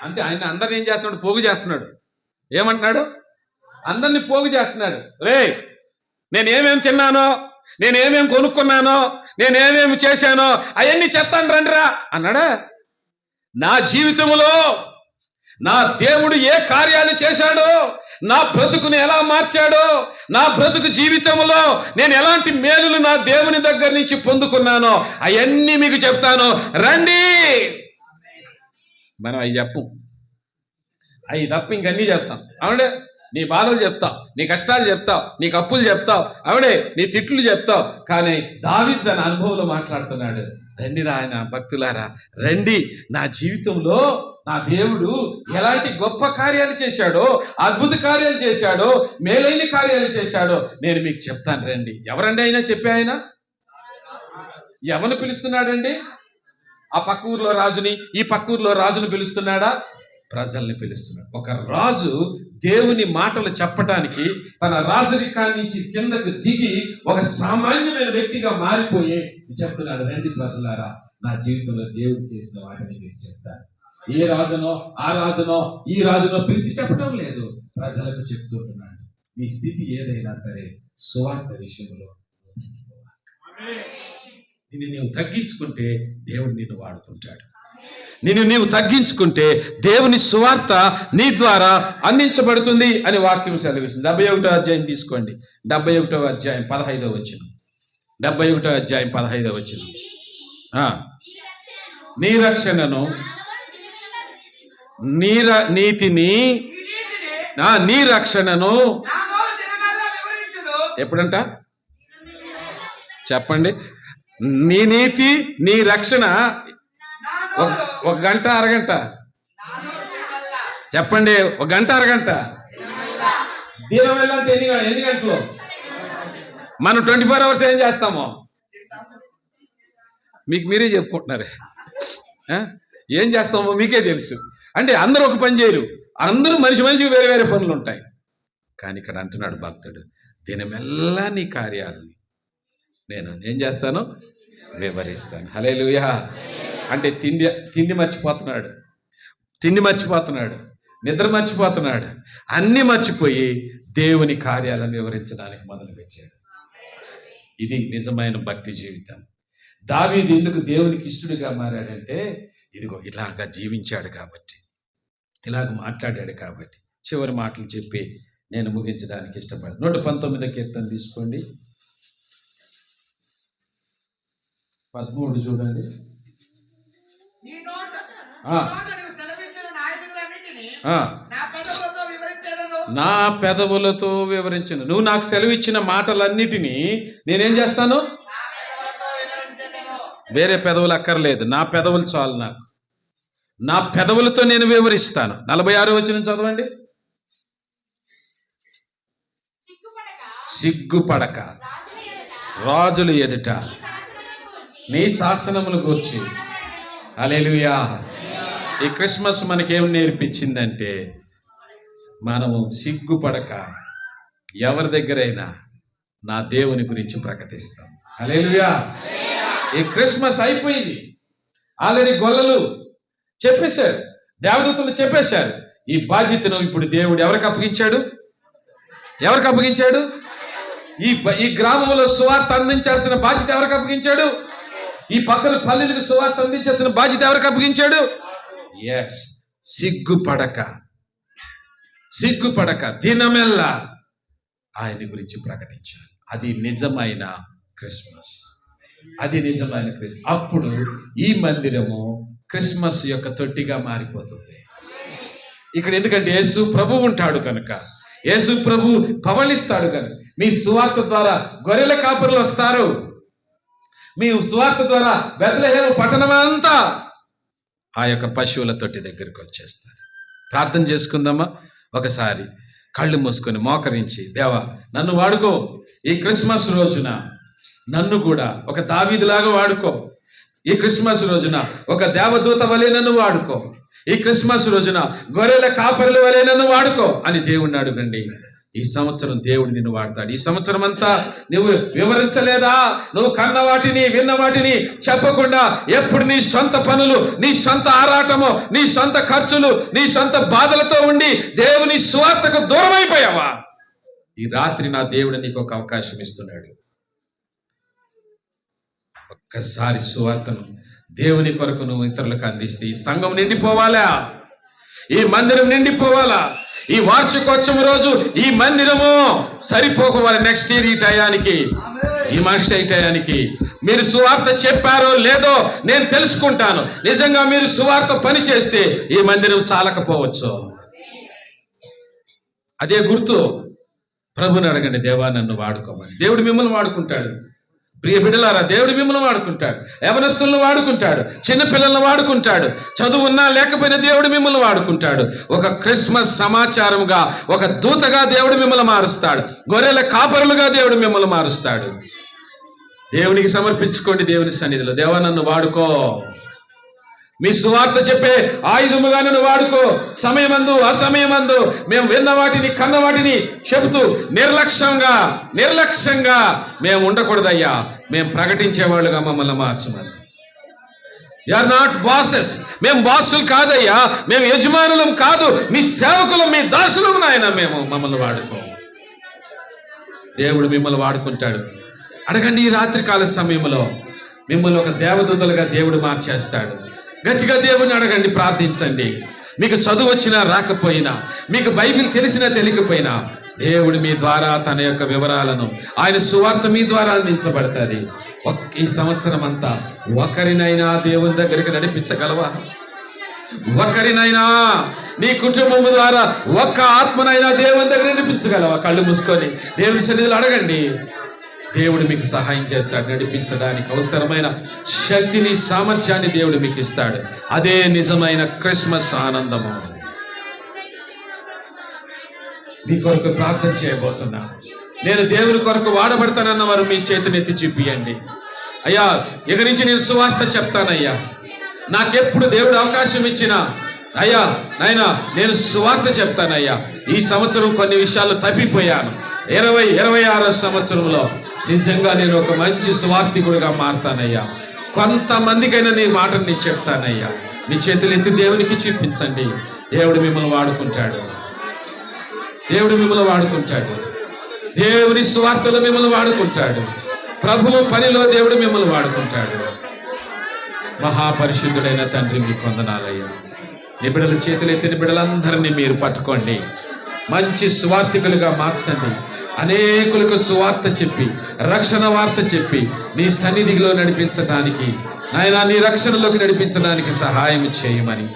అంతే, ఆయన అందరిని ఏం చేస్తున్నాడు? పోగు చేస్తున్నాడు. ఏమంటున్నాడు? అందరిని పోగు చేస్తున్నాడు. రే, నేనేమేమి తిన్నానో, నేనేమేమి కొనుక్కున్నానో, నేనేమేమి చేశానో అవన్నీ చెప్తాను రండిరా అన్నాడా? నా జీవితంలో నా దేవుడు ఏ కార్యాలు చేశాడో, నా బ్రతుకుని ఎలా మార్చాడో, నా బ్రతుకు జీవితంలో నేను ఎలాంటి మేలులు నా దేవుని దగ్గర నుంచి పొందుకున్నానో అవన్నీ మీకు చెప్తాను రండి. మనం అవి చెప్పం, అవి తప్ప ఇంకన్నీ చెప్తాం. అవునే, నీ బాధలు చెప్తావు, నీ కష్టాలు చెప్తావు, నీకు అప్పులు చెప్తావు, అవునే నీ తిట్లు చెప్తావు. కానీ దావీదు తన అనుభవంలో మాట్లాడుతున్నాడు. రండి ఆయన భక్తులారా, రండి, నా జీవితంలో నా దేవుడు ఎలాంటి గొప్ప కార్యాలు చేశాడో, అద్భుత కార్యాలు చేశాడో, మేలైన కార్యాలు చేశాడో నేను మీకు చెప్తాను రండి. ఎవరండి అయినా చెప్పే ఆయన? ఎవరిని పిలుస్తున్నాడండి? ఆ పక్క ఊర్లో రాజుని, ఈ పక్క ఊర్లో రాజుని పిలుస్తున్నాడా? ప్రజల్ని పిలుస్తున్నాడు. ఒక రాజు దేవుని మాటలు చెప్పటానికి తన రాజరికాన్ని నుంచి కిందకు దిగి ఒక సామాన్యమైన వ్యక్తిగా మారిపోయి చెప్తున్నాడు, రండి ప్రజలారా, నా జీవితంలో దేవుడు చేసిన వాటిని మీకు చెప్తాను. ఏ రాజునో ఆ రాజునో ఈ రాజునో పిలిచి చెప్పడం లేదు, ప్రజలకు చెప్తుంటున్నాడు. నీ స్థితి ఏదైనా సరే సువార్త విషయంలో నిన్ను నీవు తగ్గించుకుంటే దేవుడు నిన్ను వాడుకుంటాడు. నీవు తగ్గించుకుంటే దేవుని సువార్త నీ ద్వారా అందించబడుతుంది అని వాక్యం సెలవిస్తుంది. 71వ అధ్యాయం తీసుకోండి. 71వ అధ్యాయం 15వ వచనం. 71వ అధ్యాయం 15వ వచనం. నీ రక్షణను, నీతిని, నీ రక్షణను ఎప్పుడంట చెప్పండి. నీ నీతి, నీ రక్షణ ఒక గంట అరగంట చెప్పండి. ఒక గంట అరగంట. దీనం వెళ్ళంటే ఎన్ని గంటలు? మనం 24 hours ఏం చేస్తామో మీకు మీరే చెప్పుకుంటున్నారే. ఏం చేస్తామో మీకే తెలుసు. అంటే అందరూ ఒక పని చేయరు, అందరూ మనిషికి వేరే వేరే పనులు ఉంటాయి. కానీ ఇక్కడ అంటున్నాడు భక్తుడు, దినమెల్లా నీ కార్యాలని నేను ఏం చేస్తాను? వివరిస్తాను. హల్లెలూయా. అంటే తిండి మర్చిపోతున్నాడు, నిద్ర మర్చిపోతున్నాడు, అన్ని మర్చిపోయి దేవుని కార్యాలను వివరించడానికి మొదలుపెట్టాడు. ఇది నిజమైన భక్తి జీవితం. దావీదు ఎందుకు దేవునికి ఇష్టడుగా మారాడంటే ఇదిగో ఇలాగా జీవించాడు కాబట్టి. ఇలాగ మాట్లాడాడు కాబట్టి చివరి మాటలు చెప్పి నేను ముగించడానికి ఇష్టపడను. 119 కీర్తన తీసుకోండి, 13 చూడండి. నా పెదవులతో వివరించను. నువ్వు నాకు సెలవిచ్చిన మాటలన్నిటినీ నేనేం చేస్తాను? వేరే పెదవులు అక్కర్లేదు, నా పెదవులు చాలు నాకు. నా పెదవులతో నేను వివరిస్తాను. 46వ వచనం చదవండి. సిగ్గుపడక రాజుల ఎదుట నీ శాసనములు గూర్చి. హల్లెలూయా. ఈ క్రిస్మస్ మనకేం నేర్పించిందంటే మనము సిగ్గుపడక ఎవరి దగ్గరైనా నా దేవుని గురించి ప్రకటిస్తాం. హల్లెలూయా. ఈ క్రిస్మస్ అయిపోయింది, ఆల్రెడీ గొల్లలు చెప్పేశారు, దేవదూతలు చెప్పేశారు. ఈ బాధ్యతను ఇప్పుడు దేవుడు ఎవరికి అప్పగించాడు? ఎవరికి అప్పగించాడు? ఈ గ్రామంలో సువార్త అందించాల్సిన బాధ్యత ఎవరికి అప్పగించాడు? ఈ పక్కన పల్లెలకు సువార్త అందించాల్సిన బాధ్యత ఎవరికి అప్పగించాడు? ఎస్, సిగ్గుపడక దినమెల్లా ఆయన గురించి ప్రకటించాలి. అది నిజమైన క్రిస్మస్, అది నిజమైన క్రిస్మస్. అప్పుడు ఈ మందిరము క్రిస్మస్ యొక్క తొట్టిగా మారిపోతుంది. ఇక్కడ ఎందుకంటే యేసు ప్రభు ఉంటాడు కనుక, యేసు ప్రభు పవళిస్తాడు కనుక మీ సువార్త ద్వారా గొర్రెల కాపరులు వస్తారు. మీ సువార్త ద్వారా బెత్లెహేము పట్టణమంతా ఆ యొక్క పశువుల తొట్టి దగ్గరికి వచ్చేస్తారు. ప్రార్థన చేసుకుందామా? ఒకసారి కళ్ళు మూసుకొని మోకరించి, దేవా నన్ను వాడుకో, ఈ క్రిస్మస్ రోజున నన్ను కూడా ఒక దావీదులాగా వాడుకో, ఈ క్రిస్మస్ రోజున ఒక దేవదూత వలె నన్ను వాడుకో, ఈ క్రిస్మస్ రోజున గొర్రెల కాపరుల వలె నన్ను వాడుకో అని దేవుణ్ణి అడగండి. ఈ సంవత్సరం దేవుడు నిన్ను వాడతాడు. ఈ సంవత్సరం అంతా నువ్వు వివరించలేదా? నువ్వు కన్న వాటిని విన్న వాటిని చెప్పకుండా ఎప్పుడు నీ సొంత పనులు, నీ సొంత ఆరాటము, నీ సొంత ఖర్చులు, నీ సొంత బాధలతో ఉండి దేవుని సువార్తకు దూరం అయిపోయావా? ఈ రాత్రి నా దేవుడు నీకు ఒక అవకాశం ఇస్తున్నాడు. ఒక్కసారి సువార్తను దేవుని కొరకు నువ్వు ఇతరులకు అందిస్తే ఈ సంఘం నిండిపోవాలా? ఈ మందిరం నిండిపోవాలా? ఈ వార్షికోత్సవం రోజు ఈ మందిరము సరిపోవాలి. నెక్స్ట్ ఇయర్ ఈ టయానికి, ఈ మనిషి ఈ టయానికి మీరు సువార్త చెప్పారో లేదో నేను తెలుసుకుంటాను. నిజంగా మీరు సువార్త పని చేస్తే ఈ మందిరం చాలకపోవచ్చు. అదే గుర్తు. ప్రభుని అడగండి, దేవా నన్ను వాడుకోమని. దేవుడు మిమ్మల్ని వాడుకుంటాడు. ప్రియ బిడ్డలారా, దేవుడు మిమ్మల్ని వాడుకుంటాడు, యవనస్తులను వాడుకుంటాడు, చిన్నపిల్లలను వాడుకుంటాడు, చదువు ఉన్నా లేకపోయినా దేవుడు మిమ్మల్ని వాడుకుంటాడు. ఒక క్రిస్మస్ సమాచారంగా, ఒక దూతగా దేవుడు మిమ్మల్ని మారుస్తాడు. గొర్రెల కాపరులుగా దేవుడు మిమ్మల్ని మారుస్తాడు. దేవునికి సమర్పించుకోండి. దేవుని సన్నిధిలో, దేవా నన్ను వాడుకో, మీ సువార్త చెప్పే ఆయుధముగా నన్ను వాడుకో. సమయమందు అసమయమందు మేము విన్న వాటిని కన్న వాటిని చెబుతూ నిర్లక్ష్యంగా మేము ఉండకూడదయ్యా. మేము ప్రకటించేవాళ్ళుగా మమ్మల్ని మార్చమని. You are not bosses. మేము బాసులు కాదయ్యా, మేము యజమానులం కాదు, మీ సేవకులం, మీ దాసులం నాయన. మేము మమ్మల్ని వాడుకో. దేవుడు మిమ్మల్ని వాడుకుంటాడు. అడగండి, ఈ రాత్రికాల సమయంలో మిమ్మల్ని ఒక దేవదూతలుగా దేవుడు మార్చేస్తాడు. గట్టిగా దేవుని అడగండి, ప్రార్థించండి. మీకు చదువు వచ్చినా రాకపోయినా, మీకు బైబిల్ తెలిసినా తెలియకపోయినా, దేవుడు మీ ద్వారా తన యొక్క వివరాలను, ఆయన సువార్త మీ ద్వారా అందించబడుతుంది. ఈ సంవత్సరం అంతా ఒకరినైనా దేవుని దగ్గరికి నడిపించగలవా? ఒకరినైనా నీ కుటుంబం ద్వారా ఒక్క ఆత్మనైనా దేవుని దగ్గర నడిపించగలవా? కళ్ళు మూసుకొని దేవుని సన్నిధిలో అడగండి. దేవుడు మీకు సహాయం చేస్తాడు. నడిపించడానికి అవసరమైన శక్తిని, సామర్థ్యాన్ని దేవుడు మీకు ఇస్తాడు. అదే నిజమైన క్రిస్మస్ ఆనందము. మీ కొరకు ప్రార్థన చేయబోతున్నా. నేను దేవుని కొరకు వాడబడతానన్న వారు మీ చేతిని ఎత్తి చూపియండి. అయ్యా, ఇక నుంచి నేను సువార్త చెప్తానయ్యా. నాకెప్పుడు దేవుడు అవకాశం ఇచ్చినా అయ్యా నాయనా నేను సువార్త చెప్తానయ్యా. ఈ సంవత్సరం కొన్ని విషయాలు తప్పిపోయాను. 26వ సంవత్సరంలో నిజంగా నేను ఒక మంచి సువార్థికుడిగా మారుతానయ్యా. కొంతమందికైనా నీ మాటను నేను చెప్తానయ్యా. నీ చేతులు ఎత్తి దేవునికి చూపించండి. దేవుడు మిమ్మల్ని వాడుకుంటాడు. దేవుడు మిమ్మల్ని వాడుకుంటాడు. దేవుని సువార్తలో మిమ్మల్ని వాడుకుంటాడు. ప్రభువు పనిలో దేవుడు మిమ్మల్ని వాడుకుంటాడు. మహాపరిశుద్ధుడైన తండ్రి, మీకు వందనాలయ్యా. నీ బిడ్డల చేతులు ఎత్తిన బిడ్డలందరినీ మీరు పట్టుకోండి, మంచి సువార్థికులుగా మార్చండి. అనేకులకు సువార్త చెప్పి, రక్షణ వార్త చెప్పి నీ సన్నిధిలో నడిపించడానికి, నాయనా నీ రక్షణలోకి నడిపించడానికి సహాయం చేయమని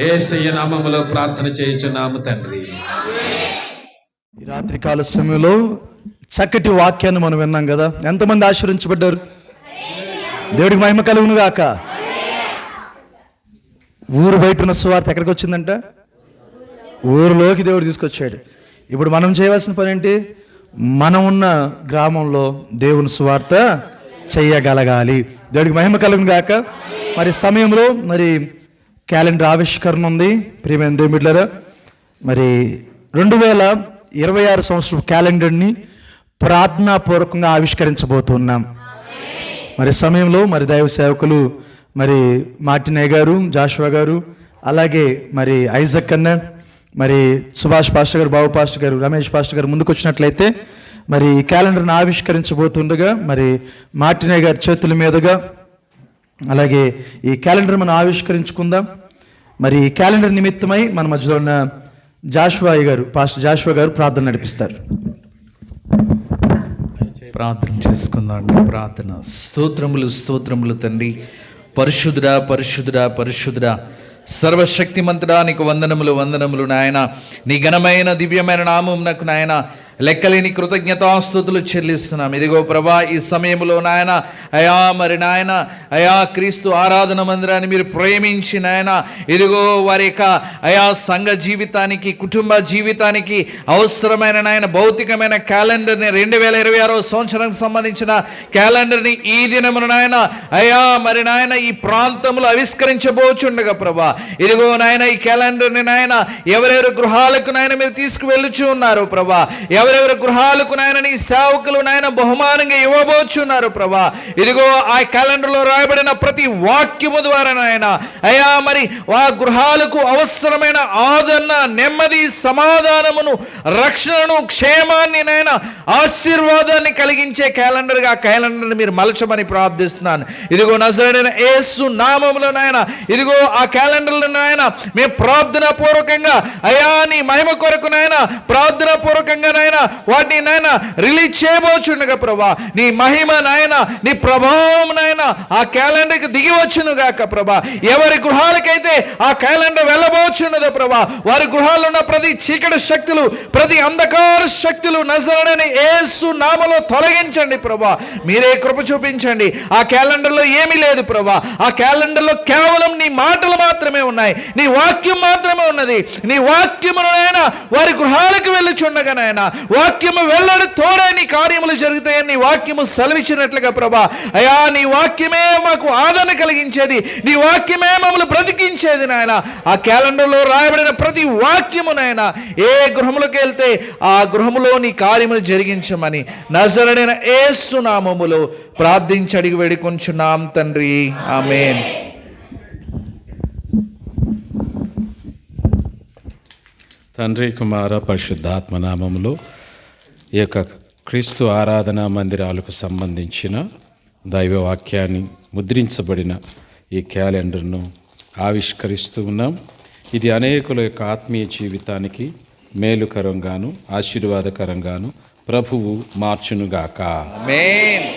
యేసయ్య నామములో ప్రార్థన చేయుచున్నాము తండ్రి. ఈ రాత్రికాల సమయంలో చక్కటి వాక్యాన్ని మనం విన్నాం కదా. ఎంతమంది ఆశీర్వించబడ్డారు? దేవుడికి మహిమ కలుగును గాక. ఊరు బయట ఉన్న సువార్త ఎక్కడికి వచ్చిందంట? ఊరిలోకి దేవుడు తీసుకొచ్చాడు. ఇప్పుడు మనం చేయవలసిన పని ఏంటి? మనం ఉన్న గ్రామంలో దేవుని సువార్త చెయ్యగలగాలి. దేవుడికి మహిమ కలుగును గాక. మరి సమయంలో మరి క్యాలెండర్ ఆవిష్కరణ ఉంది. ప్రియమైన దేవుని బిడ్డలారా, మరి 2026 సంవత్సరం క్యాలెండర్ని ప్రార్థనాపూర్వకంగా ఆవిష్కరించబోతున్నాం. మరి సమయంలో మరి దైవ సేవకులు మరి మార్టినయ్య గారు, జాషువా గారు, అలాగే మరి ఐజక్ అన్న, మరి సుభాష్ పాస్టర్ గారు, బాబు పాస్టర్ గారు, రమేష్ పాస్టర్ గారు ముందుకు వచ్చినట్లయితే మరి ఈ క్యాలెండర్ని ఆవిష్కరించబోతుండగా మరి మార్టినయ్య గారి చేతుల మీదుగా అలాగే ఈ క్యాలెండర్ మనం ఆవిష్కరించుకుందాం. మరి ఈ క్యాలెండర్ నిమిత్తమై మన మధ్యలో ఉన్న జాషువా గారు, పాస్టర్ జాషువా గారు ప్రార్థన నడిపిస్తారు. ప్రార్థన చేసుకుందాం. ప్రార్థన. స్తోత్రములు స్తోత్రములు తండ్రి, పరిశుద్ధుడా పరిశుద్ధుడా పరిశుద్ధుడా, సర్వశక్తిమంతుడా, నీకు వందనములు వందనములు నాయన. నీ ఘనమైన దివ్యమైన నామమునకు నాయన లెక్కలేని కృతజ్ఞతాస్తుతులు చెల్లిస్తున్నాం. ఇదిగో ప్రభా, ఈ సమయంలో నాయన అయా మరి నాయన అయా క్రీస్తు ఆరాధన మందిరాన్ని మీరు ప్రేమించి నాయన ఇదిగో వారి యొక్క అయా సంఘ జీవితానికి, కుటుంబ జీవితానికి అవసరమైన నాయన భౌతికమైన క్యాలెండర్ని 2026 సంవత్సరానికి సంబంధించిన క్యాలెండర్ని ఈ దినమున నాయన అయా మరి నాయన ఈ ప్రాంతంలో ఆవిష్కరించబోచుండగా ప్రభా, ఇదిగో నాయన ఈ క్యాలెండర్ని నాయన ఎవరెవరి గృహాలకు నాయన మీరు తీసుకువెళ్ళుచు ఉన్నారు ప్రభా, ఎవరెవరి గృహాలకు నాయన నీ సేవకులు నాయన బహుమానంగా ఇవ్వబోచున్నారు ప్రభా. ఇదిగో ఆ క్యాలెండర్లో రాయబడిన ప్రతి వాక్యము ద్వారా నాయన అయా మరి ఆ గృహాలకు అవసరమైన ఆదరణ, నెమ్మది, సమాధానమును, రక్షణను, క్షేమాన్ని నాయన ఆశీర్వాదాన్ని కలిగించే క్యాలెండర్గా ఆ క్యాలెండర్ని మీరు మలచమని ప్రార్థిస్తున్నాను. ఇదిగో నజరేయుడైన యేసు నామములో నాయన ఇదిగో ఆ క్యాలెండర్లో నాయన మేము ప్రార్థన పూర్వకంగా అయా నీ మహిమ కొరకు నాయన ప్రార్థన పూర్వకంగా నాయన వాటిని నాయన రిలీజ్ చేయబోచుండగా ప్రభా, నీ మహిమ నాయన నీ ప్రభావం నాయన ఆ క్యాలెండర్కి దిగి వచ్చును గాక ప్రభా. ఎవరి గృహాలకైతే ఆ క్యాలెండర్ వెళ్ళబోచున్నదో ప్రభా, వారి గృహాల్లో ఉన్న ప్రతి చీకటి శక్తులు, ప్రతి అంధకార శక్తులు నజరేయుడైన యేసు నామములో తొలగించండి ప్రభా. మీరే కృప చూపించండి. ఆ క్యాలెండర్లో ఏమీ లేదు ప్రభా, ఆ క్యాలెండర్లో కేవలం నీ మాటలు మాత్రమే ఉన్నాయి, నీ వాక్యం మాత్రమే ఉన్నది. నీ వాక్యమును నాయన వారి గృహాలకు వెళ్ళుచుండగా నాయన వాక్యము వెళ్ళడు తోడే నీ కార్యములు జరుగుతాయని నీ వాక్యము సెలవిచ్చినట్లుగా ప్రభా, అయా నీ వాక్యమే మాకు ఆదరణ కలిగించేది, నీ వాక్యమే మమ్మల్ని బ్రతికించేది నాయన. ఆ క్యాలెండర్లో రాయబడిన ప్రతి వాక్యము నాయన ఏ గృహములకు వెళ్తే ఆ గృహములో నీ కార్యములు జరిగించమని నజరేయుడైన యేసు నామములో ప్రార్థించి అడిగి వేడుకొంచున్నాం తండ్రి, ఆమేన్. తండ్రి, కుమార, పరిశుద్ధాత్మ నామములో ఈ యొక్క క్రీస్తు ఆరాధనా మందిరాలకు సంబంధించిన దైవవాక్యాన్ని ముద్రించబడిన ఈ క్యాలెండర్ను ఆవిష్కరిస్తూ ఉన్నాం. ఇది అనేకుల యొక్క ఆత్మీయ జీవితానికి మేలుకరంగాను ఆశీర్వాదకరంగాను ప్రభువు మార్చునుగాక. ఆమేన్.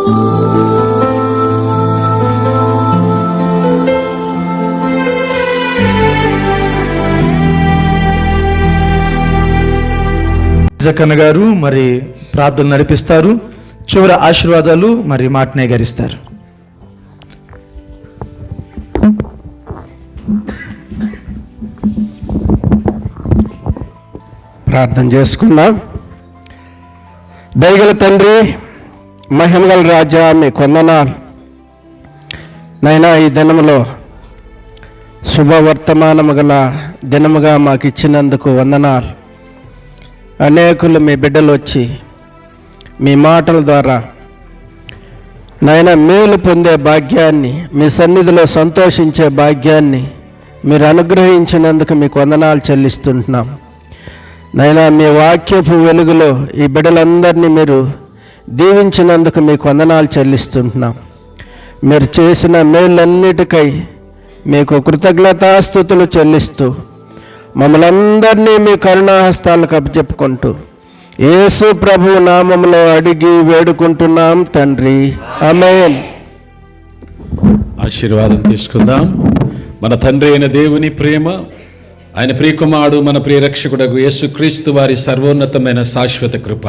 జకన్న గారు మరి ప్రార్థన నడిపిస్తారు. చివరి ఆశీర్వాదాలు మరి మాటనే గారిస్తారు. ప్రార్థన చేసుకుందాం. దయగల తండ్రి, మహిమగల రాజా, మీకు వందనాలు నైనా. ఈ దినములో శుభవర్తమానము గల దినముగా మాకు ఇచ్చినందుకు వందనాలు. అనేకులు మీ బిడ్డలు వచ్చి మీ మాటల ద్వారా నైనా మేలు పొందే భాగ్యాన్ని, మీ సన్నిధిలో సంతోషించే భాగ్యాన్ని మీరు అనుగ్రహించినందుకు మీకు వందనాలు చెల్లిస్తుంటున్నాం. నైనా మీ వాక్యపు వెలుగులో ఈ బిడ్డలందరినీ మీరు దీవించినందుకు మీకు వందనాలు చెల్లిస్తుంటున్నాం. మీరు చేసిన మేలన్నిటికై మీకు కృతజ్ఞతాస్తుతులు చెల్లిస్తూ మమ్మల్ని అందరినీ మీ కరుణాహస్తాలకు అప్పచెప్పుకుంటూ యేసు ప్రభు నామములో అడిగి వేడుకుంటున్నాం తండ్రి, ఆమేన్. ఆశీర్వాదం తీసుకుందాం. మన తండ్రి అయిన దేవుని ప్రేమ, ఆయన ప్రియకుమారుడు మన ప్రియరక్షకుడగు యేసుక్రీస్తు వారి సర్వోన్నతమైన శాశ్వత కృప,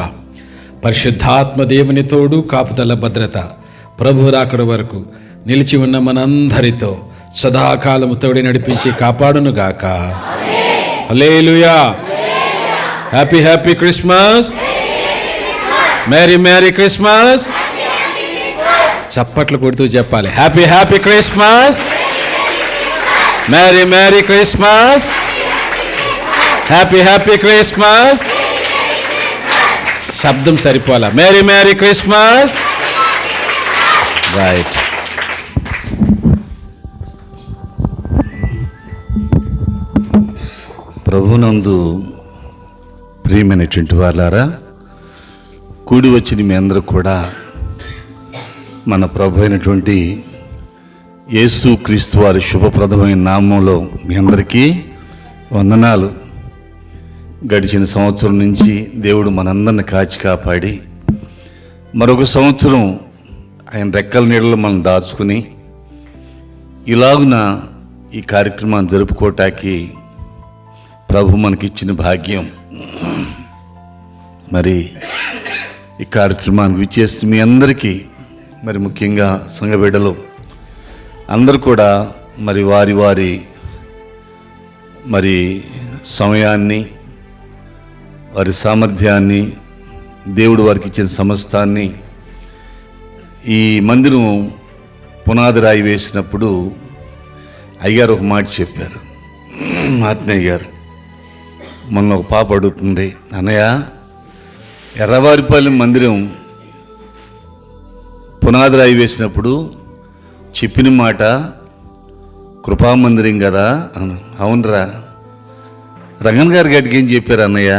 పరిశుద్ధాత్మ దేవుని తోడు, కాపుదల, భద్రత ప్రభు రాకడ వరకు నిలిచి ఉన్న మనందరితో సదాకాలము తోడి నడిపించి కాపాడునుగాక. Hallelujah. Happy happy Christmas. Merry merry Christmas. చప్పట్లు కొడుతూ చెప్పాలి. Happy happy Christmas. Merry merry Christmas. Happy happy Christmas. శబ్దం సరిపోలా. Merry merry Christmas. రైట్. ప్రభునందు ప్రియమైనటువంటి వాళ్ళారా, కూడి వచ్చిన మీ అందరూ కూడా మన ప్రభు అయినటువంటి యేసు క్రీస్తు వారి శుభప్రదమైన నామంలో మీ అందరికీ వందనాలు. గడిచిన సంవత్సరం నుంచి దేవుడు మనందరిని కాచి కాపాడి మరొక సంవత్సరం ఆయన రెక్కల నీడలో మనం దాచుకుని ఇలాగున ఈ కార్యక్రమాన్ని జరుపుకోవటానికి ప్రభు మనకిచ్చిన భాగ్యం. మరి ఈ కార్యక్రమానికి విచ్చేసి మీ అందరికీ, మరి ముఖ్యంగా సంఘ బిడ్డలు అందరూ కూడా మరి వారి వారి మరి సమయాన్ని, వారి సామర్థ్యాన్ని, దేవుడు వారికి ఇచ్చిన సమస్తాన్ని ఈ మందిరం పునాది రాయి వేసినప్పుడు అయ్యారు ఒక మాట చెప్పారు. ఆత్మయ్య గారు, మొన్న ఒక పాప అడుగుతుంది, అన్నయ్య ఎర్రవారిపల్లి మందిరం పునాది రాయి వేసినప్పుడు చెప్పిన మాట కృపామందిరం కదా. అవునరా, రంగన్ గారి గడికి ఏం చెప్పారు అన్నయ్య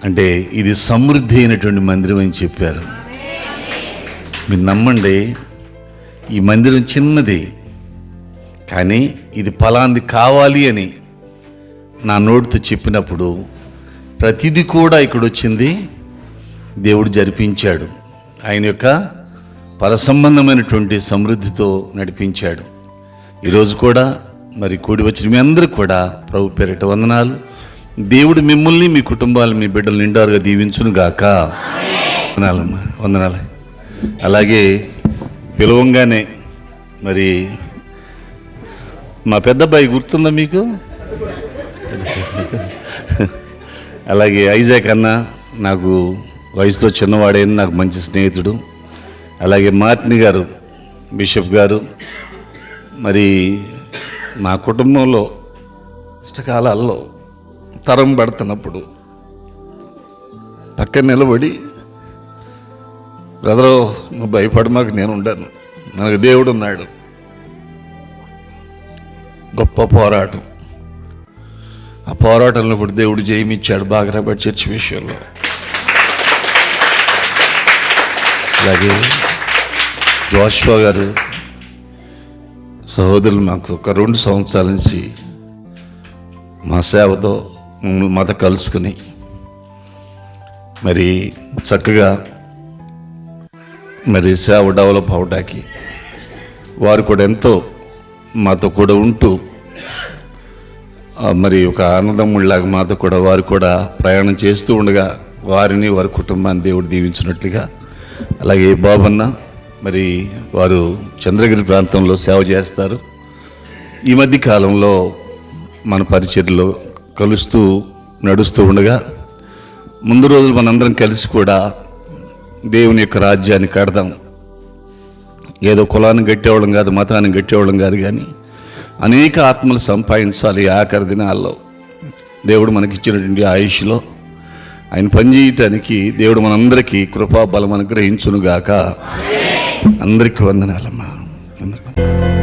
అంటే, ఇది సమృద్ధి అయినటువంటి మందిరం అని చెప్పారు. మీరు నమ్మండి, ఈ మందిరం చిన్నది, కానీ ఇది ఫలాంది కావాలి అని నా నోటితో చెప్పినప్పుడు ప్రతిదీ కూడా ఇక్కడ వచ్చింది దేవుడు జరిపించాడు. ఆయన యొక్క పరసంబంధమైనటువంటి సమృద్ధితో నడిపించాడు. ఈరోజు కూడా మరి కూడి వచ్చిన మీ అందరికీ కూడా ప్రభు పేరిట వందనాలు. దేవుడు మిమ్మల్ని, మీ కుటుంబాలు, మీ బిడ్డలు నిండారుగా దీవించును గాక. వందనాలమ్మా, వందనాలు. అలాగే పిలవంగానే మరి మా పెద్దబ్బాయి గుర్తుందా మీకు? అలాగే ఐజాక్ అన్న నాకు వయసులో చిన్నవాడే, నాకు మంచి స్నేహితుడు. అలాగే మార్టిని గారు, బిషప్ గారు, మరి మా కుటుంబంలో కష్టకాలాల్లో తరం పడుతున్నప్పుడు పక్కన నిలబడి, బ్రదరు నువ్వు భయపడమాకు, నేను ఉండాను, మనకు దేవుడు ఉన్నాడు. గొప్ప పోరాటం. ఆ పోరాటంలో కూడా దేవుడు జయమిచ్చాడు బాగ్రాబాద్ చర్చ్ విషయంలో. అలాగే జోషువా గారు సహోదరులు మాకు ఒక 2 సంవత్సరాల నుంచి మా సేవతో మాతో కలుసుకుని మరి చక్కగా మరి సేవ డెవలప్ అవడానికి వారు కూడా ఎంతో మాతో కూడా ఉంటూ మరి ఒక ఆనందముళ్ళలాగా మాతో కూడా వారు కూడా ప్రయాణం చేస్తూ ఉండగా వారిని వారి కుటుంబాన్ని దేవుడు దీవించినట్లుగా, అలాగే బాబన్న మరి వారు చంద్రగిరి ప్రాంతంలో సేవ చేస్తారు. ఈ మధ్య కాలంలో మన పరిచర్లో కలుస్తూ నడుస్తూ ఉండగా ముందు రోజులు మనందరం కలిసి కూడా దేవుని యొక్క రాజ్యాన్ని కడదాం, ఏదో కులాన్ని గట్టేవాళ్ళం కాదు, మతాన్ని గట్టేవాళ్ళం కాదు, కానీ అనేక ఆత్మలు సంపాదించాలి. ఆఖరి దినాల్లో దేవుడు మనకిచ్చినటువంటి ఆయుష్లో ఆయన పనిచేయటానికి దేవుడు మనందరికీ కృపా బలం అనుగ్రహించునుగాక. అందరికీ వందనాలమ్మా. అందరికీ